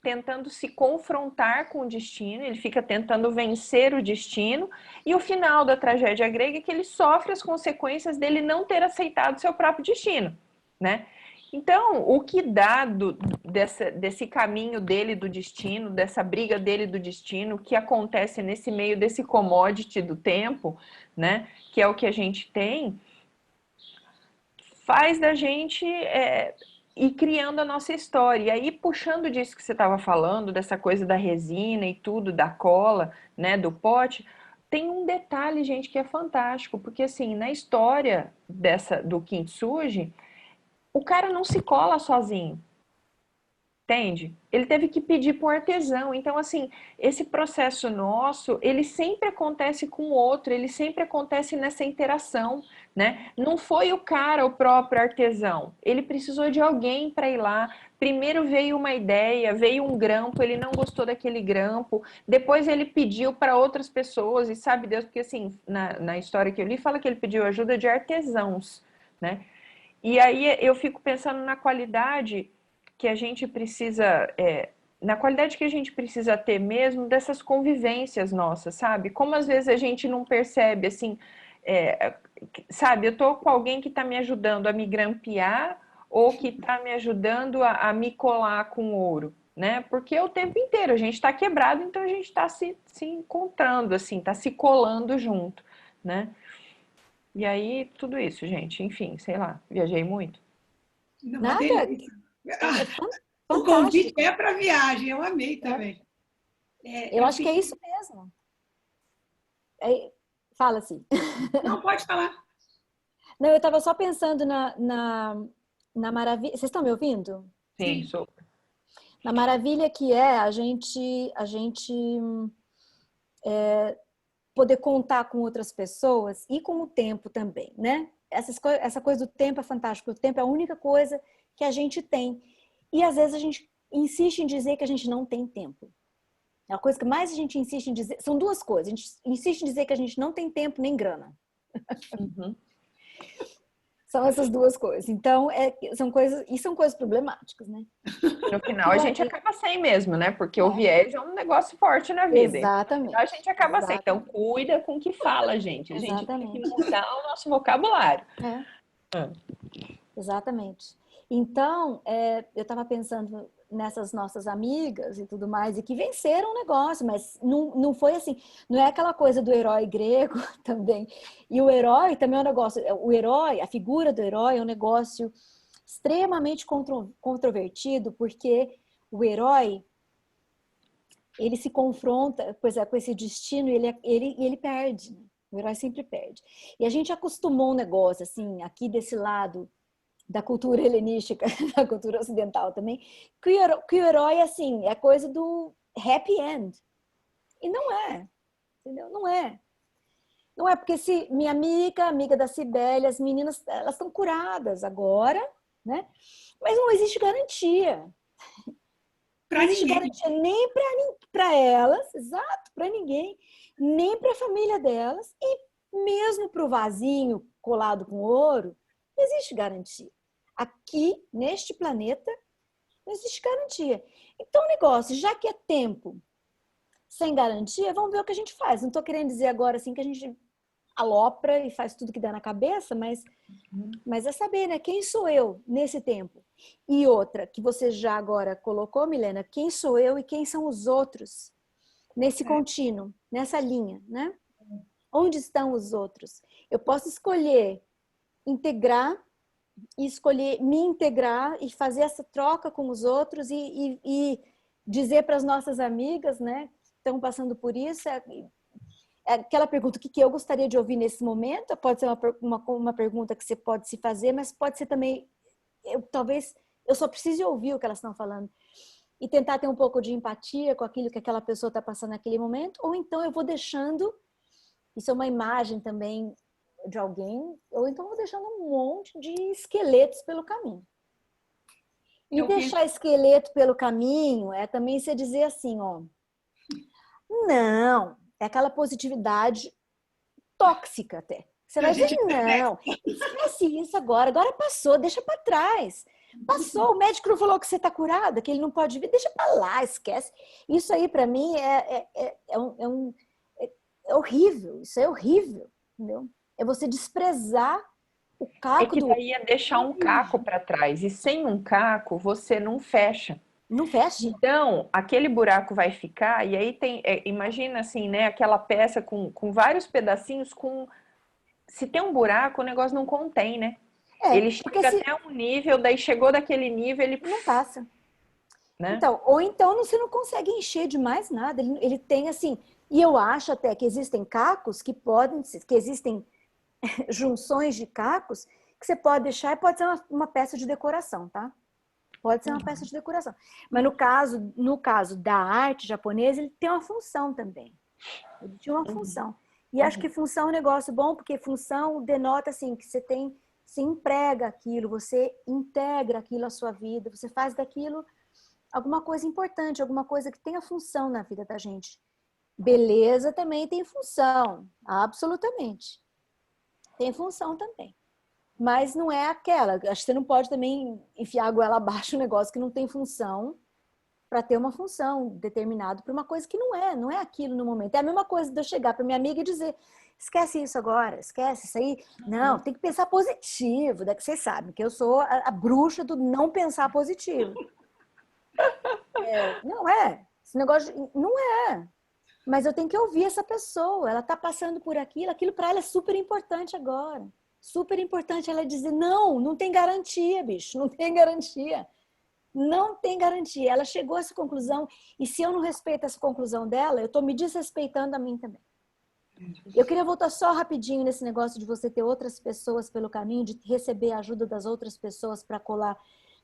tentando se confrontar com o destino, ele fica tentando vencer o destino, e o final da tragédia grega é que ele sofre as consequências dele não ter aceitado seu próprio destino, né? Então, o que dá desse caminho dele do destino, dessa briga dele do destino, que acontece nesse meio desse commodity do tempo, né? Que é o que a gente tem, faz da gente ir criando a nossa história. E aí, puxando disso que você estava falando, dessa coisa da resina e tudo, da cola, né, do pote, tem um detalhe, gente, que é fantástico, porque assim, na história do Kintsugi, o cara não se cola sozinho. Entende? Ele teve que pedir para um artesão. Então, assim, esse processo nosso, ele sempre acontece com o outro, ele sempre acontece nessa interação, né? Não foi o cara, o próprio artesão. Ele precisou de alguém para ir lá. Primeiro veio uma ideia, veio um grampo, ele não gostou daquele grampo. Depois ele pediu para outras pessoas, e sabe Deus, porque assim, na história que eu li, fala que ele pediu ajuda de artesãos, né? E aí eu fico pensando na qualidade que a gente precisa, na qualidade que a gente precisa ter mesmo dessas convivências nossas, sabe? Como às vezes a gente não percebe, assim, sabe? Eu tô com alguém que está me ajudando a me grampear ou que está me ajudando a me colar com ouro, né? Porque o tempo inteiro a gente está quebrado, então a gente está se encontrando, assim, está se colando junto, né? E aí, tudo isso, gente, enfim, sei lá, viajei muito. Uma Nada, delícia. O convite fantástico. é para viagem, eu amei também. Eu acho que é isso mesmo. Fala assim. Não, pode falar. Não, eu estava só pensando na maravilha. Vocês estão me ouvindo? Sim, Sim. sou. Na maravilha que é a gente poder contar com outras pessoas e com o tempo também, né? Essa coisa do tempo é fantástica. O tempo é a única coisa que a gente tem. E às vezes a gente insiste em dizer que a gente não tem tempo. A coisa que mais a gente insiste em dizer são duas coisas. A gente insiste em dizer que a gente não tem tempo nem grana. Uhum. São essas duas coisas. Então, são coisas problemáticas, né? No final a gente acaba sem mesmo, né? Porque o viés é um negócio forte na vida. E no final a Exatamente. gente acaba sem. Então cuida com o que fala, gente. A gente tem que Exatamente. mudar o nosso vocabulário. Exatamente. Então, eu estava pensando nessas nossas amigas e tudo mais, e que venceram o negócio, mas não foi assim, não é aquela coisa do herói grego também. E o herói também é um negócio, a figura do herói é um negócio extremamente controvertido, porque o herói, ele se confronta, com esse destino e ele perde, né? O herói sempre perde. E a gente acostumou um negócio, assim, aqui desse lado da cultura helenística, da cultura ocidental também, que o herói, assim, é coisa do happy end. E não é, entendeu? Não é. Não é porque se minha amiga da Cibele, as meninas, elas estão curadas agora, né? Mas não existe garantia. Não existe garantia nem para elas, exato, para ninguém, nem para a família delas, e mesmo para o vasinho colado com ouro, não existe garantia. Aqui, neste planeta, não existe garantia. Então, o negócio, já que é tempo sem garantia, vamos ver o que a gente faz. Não estou querendo dizer agora assim que a gente alopra e faz tudo que dá na cabeça, mas é saber, né? Quem sou eu nesse tempo? E outra, que você já agora colocou, Milena, quem sou eu e quem são os outros nesse contínuo, nessa linha, né? Onde estão os outros? Eu posso escolher integrar e escolher me integrar e fazer essa troca com os outros e dizer para as nossas amigas, né, que estão passando por isso, aquela pergunta, o que eu gostaria de ouvir nesse momento, pode ser uma pergunta que você pode se fazer, mas pode ser também, talvez eu só precise ouvir o que elas estão falando e tentar ter um pouco de empatia com aquilo que aquela pessoa está passando naquele momento, ou então eu vou deixando, isso é uma imagem também de alguém, ou então vou deixando um monte de esqueletos pelo caminho. E deixar esqueleto pelo caminho é também você dizer assim, ó, não, é aquela positividade tóxica até. Você vai dizer, não, esquece isso agora passou, deixa para trás. Passou, o médico não falou que você está curada, que ele não pode vir, deixa para lá, esquece. Isso aí, para mim, é horrível, isso é horrível, entendeu? É você desprezar o caco É que daí é deixar um caco para trás, e sem um caco você não fecha. Não fecha. Então, aquele buraco vai ficar, e aí tem, imagina assim, né, aquela peça com vários pedacinhos, se tem um buraco, o negócio não contém, né? Ele chega até um nível, daí chegou daquele nível, ele não passa. Né? Então, ou então você não consegue encher de mais nada. Ele tem assim, e eu acho até que existem cacos que existem junções de cacos que você pode deixar e pode ser uma peça de decoração, tá? Pode ser uma peça de decoração. Mas no caso da arte japonesa, ele tem uma função também. Ele tinha uma função. E acho que função é um negócio bom, porque função denota assim, que você emprega aquilo, você integra aquilo à sua vida, você faz daquilo alguma coisa importante, alguma coisa que tenha função na vida da gente. Beleza também tem função, absolutamente. Tem função também. Mas não é aquela. Acho que você não pode também enfiar a goela abaixo um negócio que não tem função para ter uma função determinada para uma coisa que não é aquilo no momento. É a mesma coisa de eu chegar para minha amiga e dizer, esquece isso agora, esquece isso aí. Não, tem que pensar positivo, que vocês sabem que eu sou a bruxa do não pensar positivo. Não é. Esse negócio não é. Mas eu tenho que ouvir essa pessoa. Ela está passando por aquilo para ela é super importante agora. Super importante ela dizer, não tem garantia, bicho, não tem garantia. Não tem garantia. Ela chegou a essa conclusão e se eu não respeito essa conclusão dela, eu estou me desrespeitando a mim também. Eu queria voltar só rapidinho nesse negócio de você ter outras pessoas pelo caminho, de receber a ajuda das outras pessoas para colar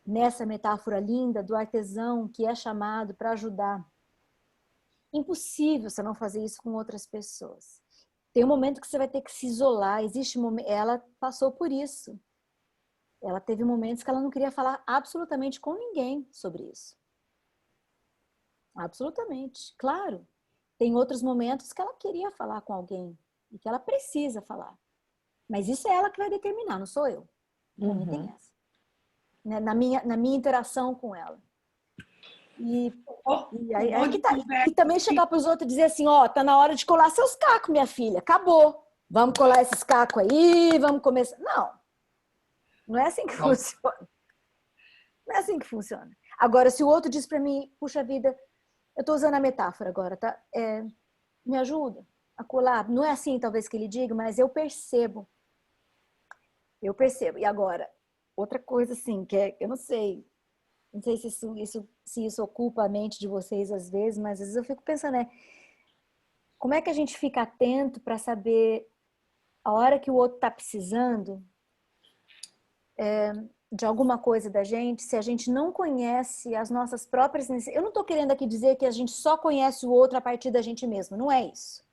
nessa metáfora linda do artesão que é chamado para ajudar. Impossível você não fazer isso com outras pessoas. Tem um momento que você vai ter que se isolar. Existe um momento, ela passou por isso. Ela teve momentos que ela não queria falar absolutamente com ninguém sobre isso. Absolutamente, claro. Tem outros momentos que ela queria falar com alguém e que ela precisa falar. Mas isso é ela que vai determinar, não sou eu. Não tem essa. Na minha interação com ela. E aí que tá. E também chegar para os outros e dizer assim, tá na hora de colar seus cacos, minha filha. Acabou. Vamos colar esses cacos aí, vamos começar. Não é assim que funciona. Não é assim que funciona. Agora, se o outro diz para mim, puxa vida, eu estou usando a metáfora agora, tá? Me ajuda a colar. Não é assim, talvez, que ele diga, mas eu percebo. Eu percebo. E agora, outra coisa assim, que eu não sei se isso ocupa a mente de vocês às vezes, mas às vezes eu fico pensando, como é que a gente fica atento para saber a hora que o outro está precisando de alguma coisa da gente, se a gente não conhece as nossas próprias necessidades. Eu não estou querendo aqui dizer que a gente só conhece o outro a partir da gente mesmo, não é isso.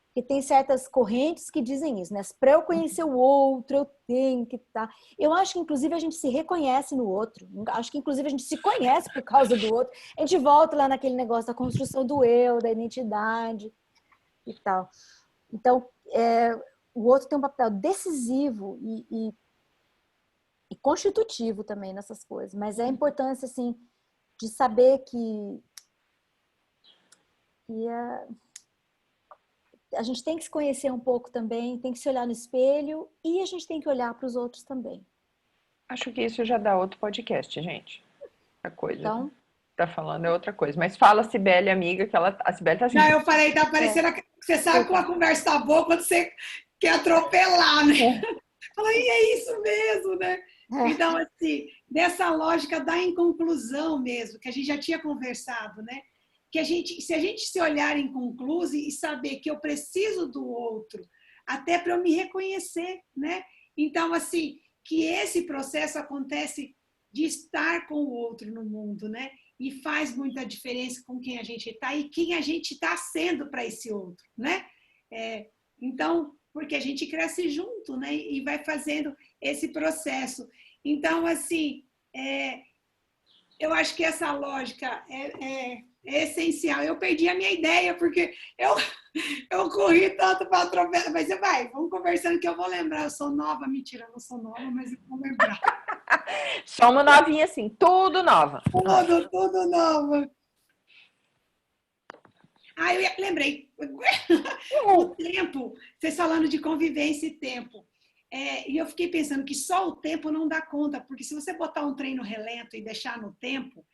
Porque tem certas correntes que dizem isso, né? Para eu conhecer o outro, eu tenho que estar... Eu acho que, inclusive, a gente se reconhece no outro. Acho que, inclusive, a gente se conhece por causa do outro. A gente volta lá naquele negócio da construção do eu, da identidade e tal. Então, o outro tem um papel decisivo e constitutivo também nessas coisas. Mas é a importância, assim, de saber que a gente tem que se conhecer um pouco também, tem que se olhar no espelho e a gente tem que olhar para os outros também. Acho que isso já dá outro podcast, gente. A coisa então, tá falando é outra coisa. Mas fala, Cibele, amiga, que a Cibele tá assim. Não, eu falei, tá parecendo que você sabe que uma conversa tá boa quando você quer atropelar, né? Fala, e é isso mesmo, né? Então, assim, dessa lógica da inconclusão mesmo, que a gente já tinha conversado, né? Que se a gente se olhar inconcluso e saber que eu preciso do outro, até para eu me reconhecer, né? Então, assim, que esse processo acontece de estar com o outro no mundo, né? E faz muita diferença com quem a gente está e quem a gente está sendo para esse outro, né? Então, porque a gente cresce junto, né? E vai fazendo esse processo. Então, assim, eu acho que essa lógica essencial. Eu perdi a minha ideia, porque eu corri tanto para atropelar. Mas vamos conversando que eu vou lembrar. Eu sou nova, mentira, eu não sou nova, mas eu vou lembrar. Somos novinha assim, tudo nova. Tudo nova. Eu lembrei. O tempo, vocês falando de convivência e tempo. E eu fiquei pensando que só o tempo não dá conta, porque se você botar um trem no relento e deixar no tempo,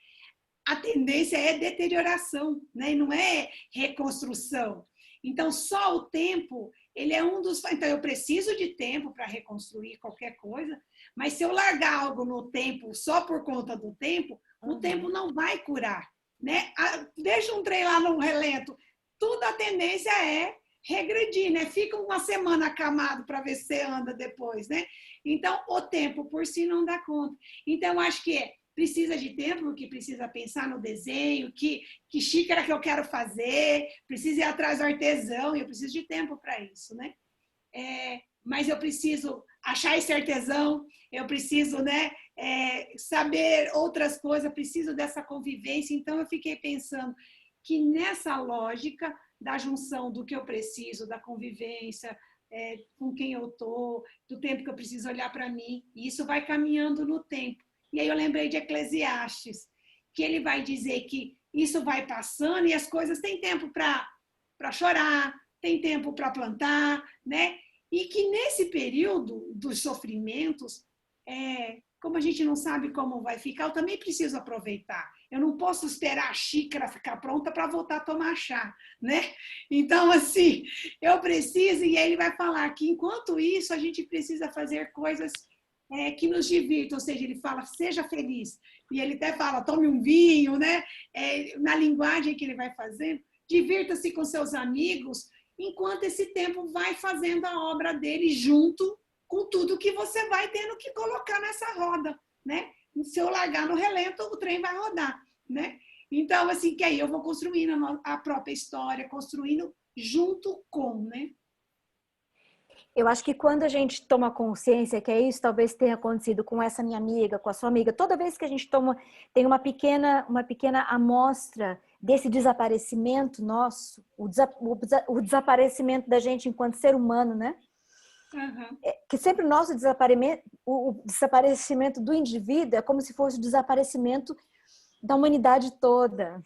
a tendência é deterioração, né? E não é reconstrução. Então, só o tempo, ele é um dos... Então, eu preciso de tempo para reconstruir qualquer coisa, mas se eu largar algo no tempo só por conta do tempo, o tempo não vai curar, né? Deixa um trem lá no relento, tudo a tendência é regredir, né? Fica uma semana acamado para ver se você anda depois, né? Então, o tempo por si não dá conta. Então, acho que precisa de tempo, que precisa pensar no desenho, que xícara que eu quero fazer, precisa ir atrás do artesão, e eu preciso de tempo para isso, né? Mas eu preciso achar esse artesão, eu preciso, né, saber outras coisas, preciso dessa convivência. Então, eu fiquei pensando que nessa lógica da junção do que eu preciso, da convivência, com quem eu estou, do tempo que eu preciso olhar para mim, e isso vai caminhando no tempo. E aí eu lembrei de Eclesiastes, que ele vai dizer que isso vai passando e as coisas têm tempo para chorar, tem tempo para plantar, né? E que nesse período dos sofrimentos, como a gente não sabe como vai ficar, eu também preciso aproveitar. Eu não posso esperar a xícara ficar pronta para voltar a tomar chá, né? Então, assim, eu preciso, e aí ele vai falar que enquanto isso, a gente precisa fazer coisas que nos divirtam, ou seja, ele fala, seja feliz. E ele até fala, tome um vinho, né? Na linguagem que ele vai fazendo, divirta-se com seus amigos, enquanto esse tempo vai fazendo a obra dele junto com tudo que você vai tendo que colocar nessa roda, né? Se eu largar no relento, o trem vai rodar, né? Então, assim, que aí eu vou construindo a própria história, construindo junto com, né? Eu acho que quando a gente toma consciência que é isso, talvez tenha acontecido com essa minha amiga, com a sua amiga, toda vez que a gente tem uma pequena amostra desse desaparecimento nosso, o desaparecimento da gente enquanto ser humano, né? Uhum. Que sempre o desaparecimento do indivíduo é como se fosse o desaparecimento da humanidade toda,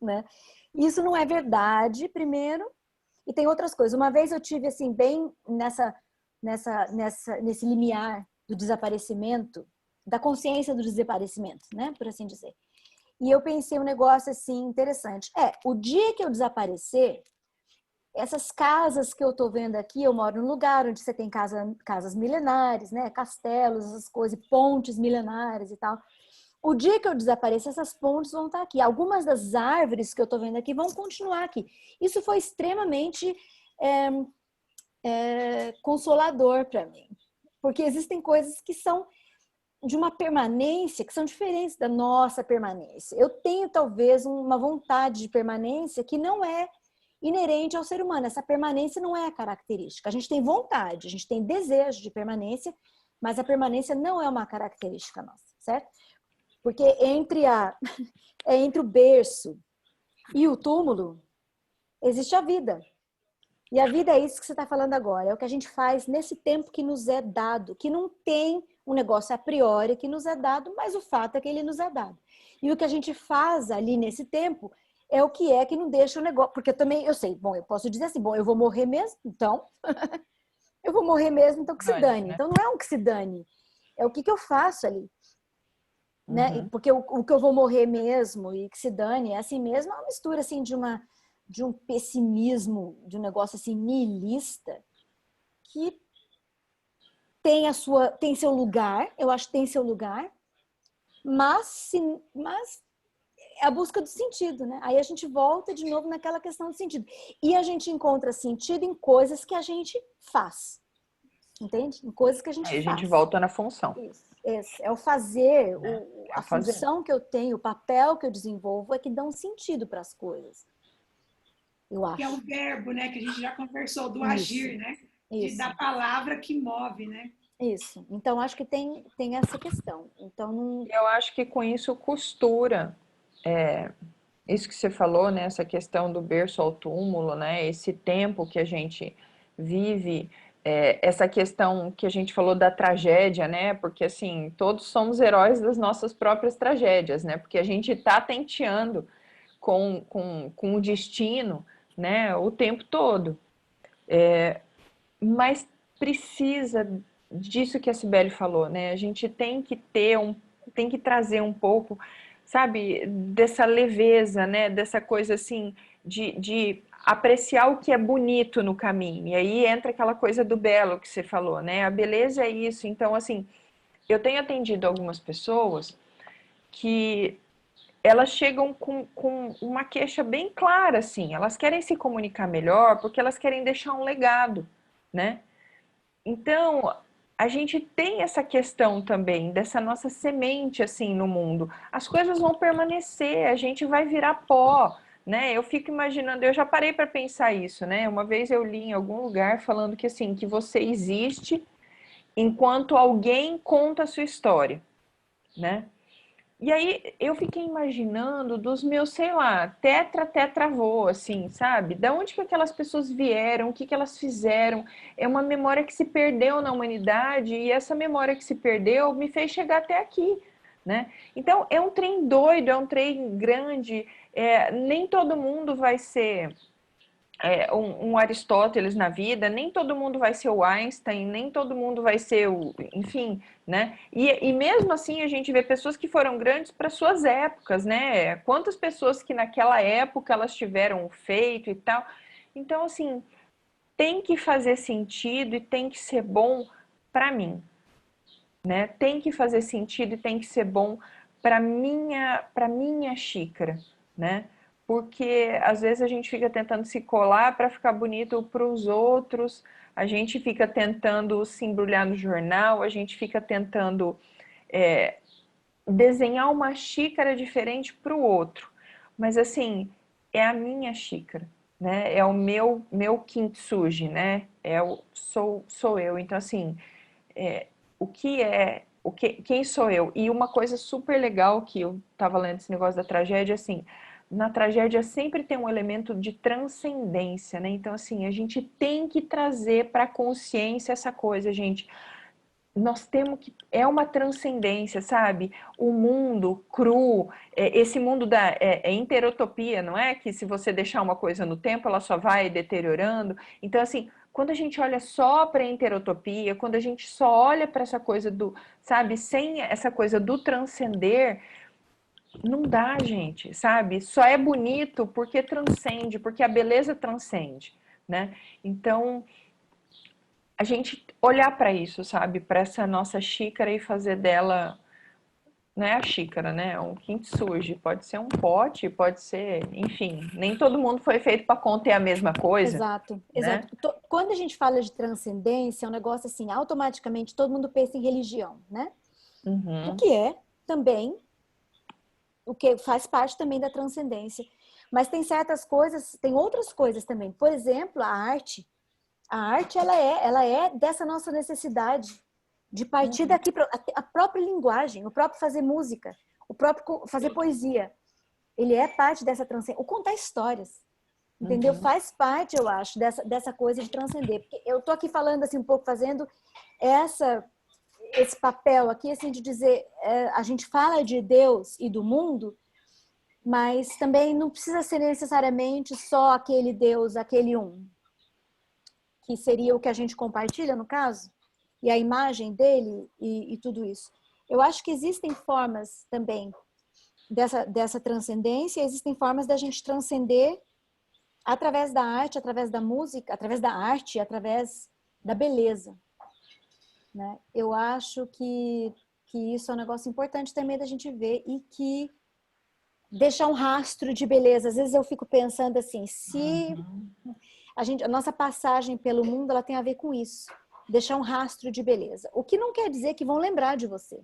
né? Isso não é verdade, primeiro. E tem outras coisas. Uma vez eu tive assim bem nesse limiar do desaparecimento, da consciência do desaparecimento, né, por assim dizer. E eu pensei um negócio assim interessante. O dia que eu desaparecer, essas casas que eu tô vendo aqui, eu moro num lugar onde você tem casas milenares, né, castelos, essas coisas, pontes milenares e tal. O dia que eu desaparecer, essas pontes vão estar aqui. Algumas das árvores que eu estou vendo aqui vão continuar aqui. Isso foi extremamente consolador para mim. Porque existem coisas que são de uma permanência, que são diferentes da nossa permanência. Eu tenho, talvez, uma vontade de permanência que não é inerente ao ser humano. Essa permanência não é a característica. A gente tem vontade, a gente tem desejo de permanência, mas a permanência não é uma característica nossa, certo? Porque entre o berço e o túmulo existe a vida. E a vida é isso que você está falando agora. É o que a gente faz nesse tempo que nos é dado. Que não tem um negócio a priori que nos é dado, mas o fato é que ele nos é dado. E o que a gente faz ali nesse tempo é o que não deixa o negócio... Porque eu sei, eu posso dizer assim, eu vou morrer mesmo, então... eu vou morrer mesmo, então que se dane. Então não é um que se dane. É o que eu faço ali. Né? Porque o que eu vou morrer mesmo e que se dane é assim mesmo, é uma mistura assim de um pessimismo, de um negócio assim nihilista que tem seu lugar, eu acho que tem seu lugar, mas é a busca do sentido, né? Aí a gente volta de novo naquela questão do sentido. E a gente encontra sentido em coisas que a gente faz. Entende? Em coisas que a gente faz. Aí a gente volta na função. Isso. É o fazer, a fazer. função que eu tenho, o papel que eu desenvolvo é que dão sentido para as coisas. Eu acho. Que é o verbo, né? Que a gente já conversou, do Isso. agir, né? Da palavra que move, né? Isso. Então, acho que tem essa questão. Então, Eu acho que com isso costura isso que você falou, né? Essa questão do berço ao túmulo, né? Esse tempo que a gente vive, essa questão que a gente falou da tragédia, né? Porque assim, todos somos heróis das nossas próprias tragédias, né? Porque a gente está tenteando com o destino, né? O tempo todo. Mas precisa disso que a Cibele falou, né? A gente tem que tem que trazer um pouco, sabe, dessa leveza, né? Dessa coisa assim, de apreciar o que é bonito no caminho. E aí entra aquela coisa do belo que você falou, né? A beleza é isso. Então, assim, eu tenho atendido algumas pessoas que elas chegam com uma queixa bem clara, assim. Elas querem se comunicar melhor porque elas querem deixar um legado, né? Então, a gente tem essa questão também dessa nossa semente assim no mundo. As coisas vão permanecer, a gente vai virar pó, né? Eu fico imaginando, eu já parei para pensar isso, né? Uma vez eu li em algum lugar falando que assim, que você existe enquanto alguém conta a sua história, né? E aí eu fiquei imaginando dos meus, sei lá, tetravô, assim, sabe? Da onde que aquelas pessoas vieram, o que que elas fizeram? É uma memória que se perdeu na humanidade e essa memória que se perdeu me fez chegar até aqui, né? Então é um trem doido, é um trem grande, nem todo mundo vai ser um Aristóteles na vida, nem todo mundo vai ser o Einstein, nem todo mundo vai ser o, enfim, né? E mesmo assim a gente vê pessoas que foram grandes para suas épocas, né? Quantas pessoas que naquela época elas tiveram feito e tal. Então, assim, tem que fazer sentido e tem que ser bom para mim, né? Tem que fazer sentido e tem que ser bom para minha xícara, né? Porque às vezes a gente fica tentando se colar para ficar bonito para os outros, a gente fica tentando se embrulhar no jornal, a gente fica tentando desenhar uma xícara diferente para o outro. Mas assim, é a minha xícara, né? É o meu kintsugi, né? Sou eu. Então assim, o que é, quem sou eu? E uma coisa super legal que eu estava lendo esse negócio da tragédia, assim, na tragédia sempre tem um elemento de transcendência, né? Então, assim, a gente tem que trazer para a consciência essa coisa, gente. Nós temos que. É uma transcendência, sabe? O mundo cru, esse mundo é interutopia, não é? Que se você deixar uma coisa no tempo, ela só vai deteriorando. Então, assim, quando a gente olha só para a interutopia, quando a gente só olha para essa coisa do, sabe, sem essa coisa do transcender, não dá, gente, sabe? Só é bonito porque transcende, porque a beleza transcende, né? Então, a gente olhar para isso, sabe? Para essa nossa xícara e fazer dela, não é a xícara, né? Um kintsugi. Pode ser um pote, pode ser, enfim. Nem todo mundo foi feito para conter a mesma coisa, Exato, né? exato. Quando a gente fala de transcendência, é um negócio assim, automaticamente todo mundo pensa em religião, né? O Uhum. que é também, o que faz parte também da transcendência. Mas tem certas coisas, tem outras coisas também. Por exemplo, a arte. A arte, ela é dessa nossa necessidade de partir Uhum. daqui para a própria linguagem, o próprio fazer música, o próprio fazer poesia. Ele é parte dessa transcendência. O contar histórias, entendeu? Uhum. Faz parte, eu acho, dessa coisa de transcender. Porque eu tô aqui falando assim um pouco, fazendo esse papel aqui, assim, de dizer, a gente fala de Deus e do mundo, mas também não precisa ser necessariamente só aquele Deus, aquele um, que seria o que a gente compartilha, no caso, e a imagem dele e tudo isso. Eu acho que existem formas também dessa transcendência, existem formas da gente transcender através da arte, através da música, através da arte, através da beleza, né? Eu acho que isso é um negócio importante também da gente ver e que deixar um rastro de beleza. Às vezes eu fico pensando assim, se Uhum. a nossa passagem pelo mundo, ela tem a ver com isso, deixar um rastro de beleza. O que não quer dizer que vão lembrar de você.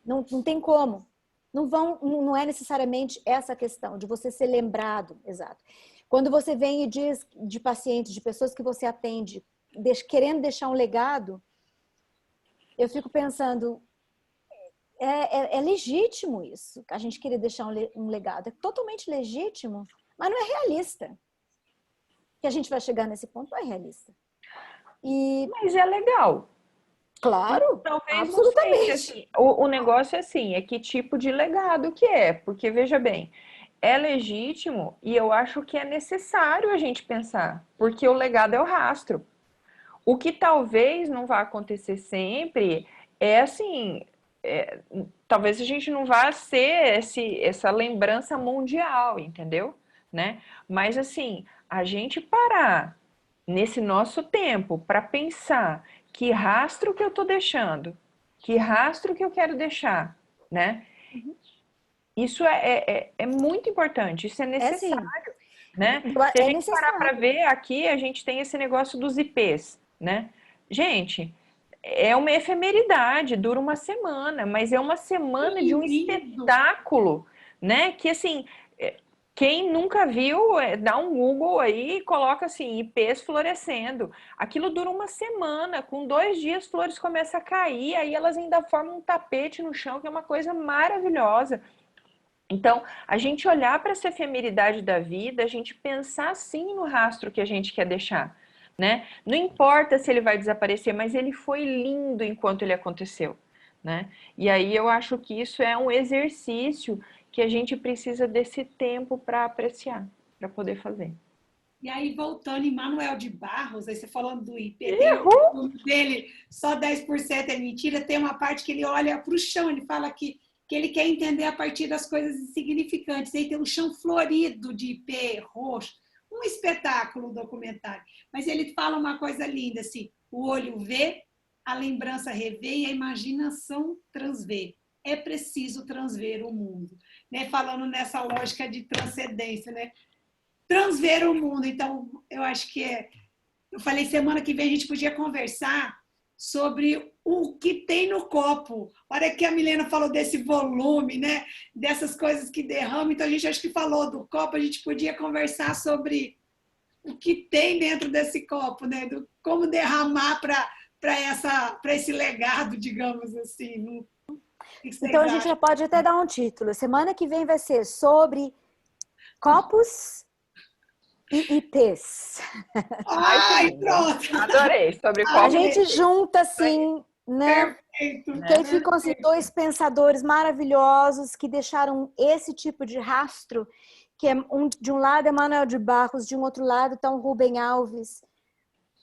Não tem como. Não é necessariamente essa questão de você ser lembrado, exato. Quando você vem e diz de pacientes, de pessoas que você atende, querendo deixar um legado, eu fico pensando, é legítimo isso, a gente querer deixar um legado. É totalmente legítimo, mas não é realista. Que a gente vai chegar nesse ponto, não é realista. Mas é legal. Claro, Talvez absolutamente. não sei se, assim, o negócio é assim, é que tipo de legado que é, porque veja bem, é legítimo e eu acho que é necessário a gente pensar, porque o legado é o rastro. O que talvez não vá acontecer sempre é assim, talvez a gente não vá ser essa lembrança mundial, entendeu? Né? Mas assim, a gente parar nesse nosso tempo para pensar que rastro que eu estou deixando, que rastro que eu quero deixar, né? Isso é muito importante, isso é É sim, necessário, né? Se a é gente parar para necessário. ver aqui, a gente tem esse negócio dos IPs, né? Gente, é uma efemeridade, dura uma semana, mas é uma semana de um Lindo! espetáculo, né? Que assim, quem nunca viu, dá um Google aí e coloca assim, IPs florescendo. Aquilo dura uma semana, com 2 dias flores começam a cair, aí elas ainda formam um tapete no chão, que é uma coisa maravilhosa. Então, a gente olhar para essa efemeridade da vida, a gente pensar sim no rastro que a gente quer deixar, né? Não importa se ele vai desaparecer, mas ele foi lindo enquanto ele aconteceu, né? E aí eu acho que isso é um exercício que a gente precisa desse tempo para apreciar, para poder fazer. E aí, voltando em Manuel de Barros, aí você falando do IP, tem o Uhul! filme dele, só 10% é mentira, tem uma parte que ele olha para o chão, ele fala que ele quer entender a partir das coisas insignificantes. Aí tem um chão florido de IP roxo, um espetáculo, um documentário. Mas ele fala uma coisa linda, assim, o olho vê, a lembrança revê e a imaginação transvê. É preciso transver o mundo. Né? Falando nessa lógica de transcendência, né? Transver o mundo. Então, eu acho que eu falei semana que vem a gente podia conversar sobre o que tem no copo. Olha que a Milena falou desse volume, né? Dessas coisas que derramam. Então a gente acho que falou do copo, a gente podia conversar sobre o que tem dentro desse copo, né? Do como derramar para esse legado, digamos assim. O que Então vocês a gente já acham? pode até dar um título. Semana que vem vai ser sobre copos e IPs. Ai, que Ai, lindo! pronto! Adorei, sobre A copos Adorei. gente e junta assim, né? Perfeito, Que aí né? ficam assim, perfeito. dois pensadores maravilhosos que deixaram esse tipo de rastro, que é de um lado é Manuel de Barros, de um outro lado está um Rubem Alves,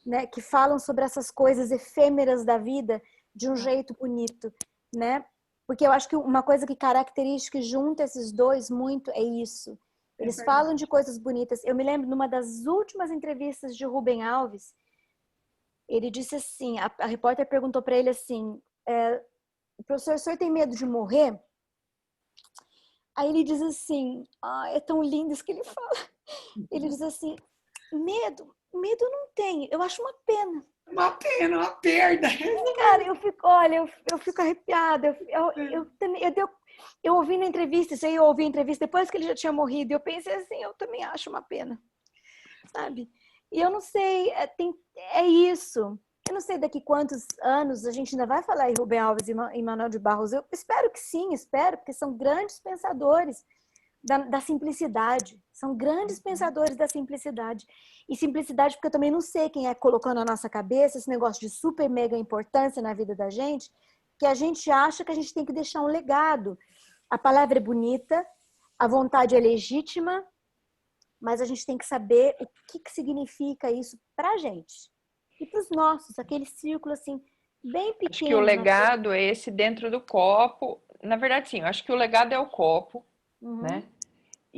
né? Que falam sobre essas coisas efêmeras da vida de um jeito bonito, né? Porque eu acho que uma coisa que caracteriza, que junta esses dois muito é isso. É Eles falam verdade. de coisas bonitas. Eu me lembro numa das últimas entrevistas de Rubem Alves, ele disse assim, a repórter perguntou para ele assim, professor, o senhor tem medo de morrer? Aí ele diz assim, é tão lindo isso que ele fala. Ele diz assim, medo eu não tenho, eu acho uma pena. Uma pena, uma perda. Cara, olha, eu fico arrepiada. Eu ouvi na entrevista, isso aí eu ouvi a entrevista depois que ele já tinha morrido, e eu pensei assim, eu também acho uma pena, sabe? E eu não sei, é isso. Eu não sei daqui quantos anos a gente ainda vai falar em Rubem Alves e Manuel de Barros. Eu espero que sim, espero, porque são grandes pensadores da simplicidade. São grandes pensadores da simplicidade. E simplicidade porque eu também não sei quem é colocando na nossa cabeça esse negócio de super mega importância na vida da gente, que a gente acha que a gente tem que deixar um legado. A palavra é bonita, a vontade é legítima, mas a gente tem que saber o que significa isso pra gente. E pros nossos, aquele círculo assim, bem Acho que o pequeno. legado é esse dentro do copo. Na verdade, sim, eu acho que o legado é o copo, Uhum, né?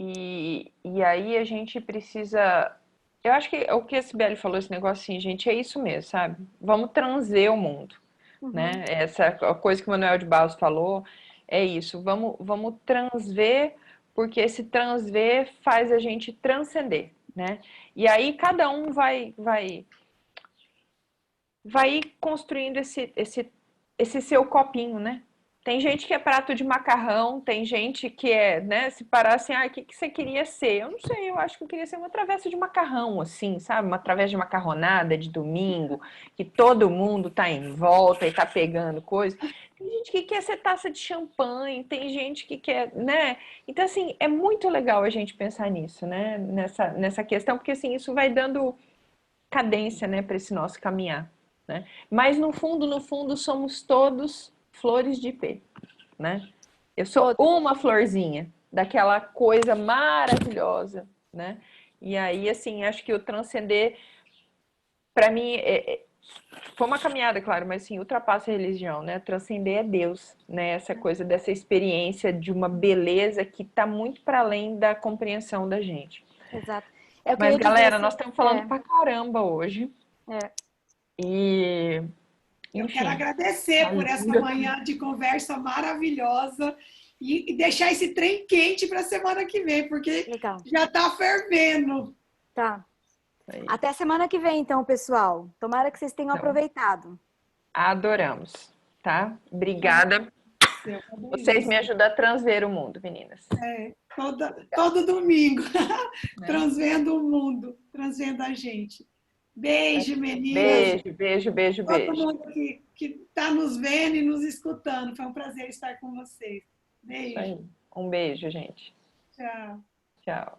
E aí a gente precisa. Eu acho que o que a Sibeli falou, esse negócio assim, gente, é isso mesmo, sabe? Vamos transer o mundo, uhum. né? Essa coisa que o Manuel de Barros falou é isso. Vamos transver, porque esse transver faz a gente transcender, né? E aí cada um vai ir construindo esse seu copinho, né? Tem gente que é prato de macarrão, tem gente que é, né? Se parar assim, o que você queria ser? Eu não sei, eu acho que eu queria ser uma travessa de macarrão, assim, sabe? Uma travessa de macarronada de domingo, que todo mundo tá em volta e tá pegando coisa. Tem gente que quer ser taça de champanhe, tem gente que quer, né? Então, assim, é muito legal a gente pensar nisso, né? Nessa questão, porque assim, isso vai dando cadência, né, para esse nosso caminhar, né? Mas no fundo, somos todos flores de ipê, né? Eu sou uma florzinha daquela coisa maravilhosa, né? E aí, assim, acho que o transcender, para mim, foi uma caminhada, claro, mas assim, ultrapassa a religião, né? Transcender é Deus, né? Essa coisa dessa experiência de uma beleza que está muito para além da compreensão da gente. Exato. É o que eu Mas, ia dizer, galera, assim, nós estamos falando pra caramba hoje. É. E, Eu quero enfim. agradecer por essa manhã de conversa maravilhosa e deixar esse trem quente para a semana que vem, porque Legal. já está fervendo. Tá. Até semana que vem, então, pessoal. Tomara que vocês tenham aproveitado. Adoramos, tá? Obrigada. Vocês me ajudam a transver o mundo, meninas. Todo domingo. Transvendo o mundo, transvendo a gente. Beijo, meninas. Beijo. Todo mundo que está nos vendo e nos escutando. Foi um prazer estar com vocês. Beijo. Um beijo, gente. Tchau. Tchau.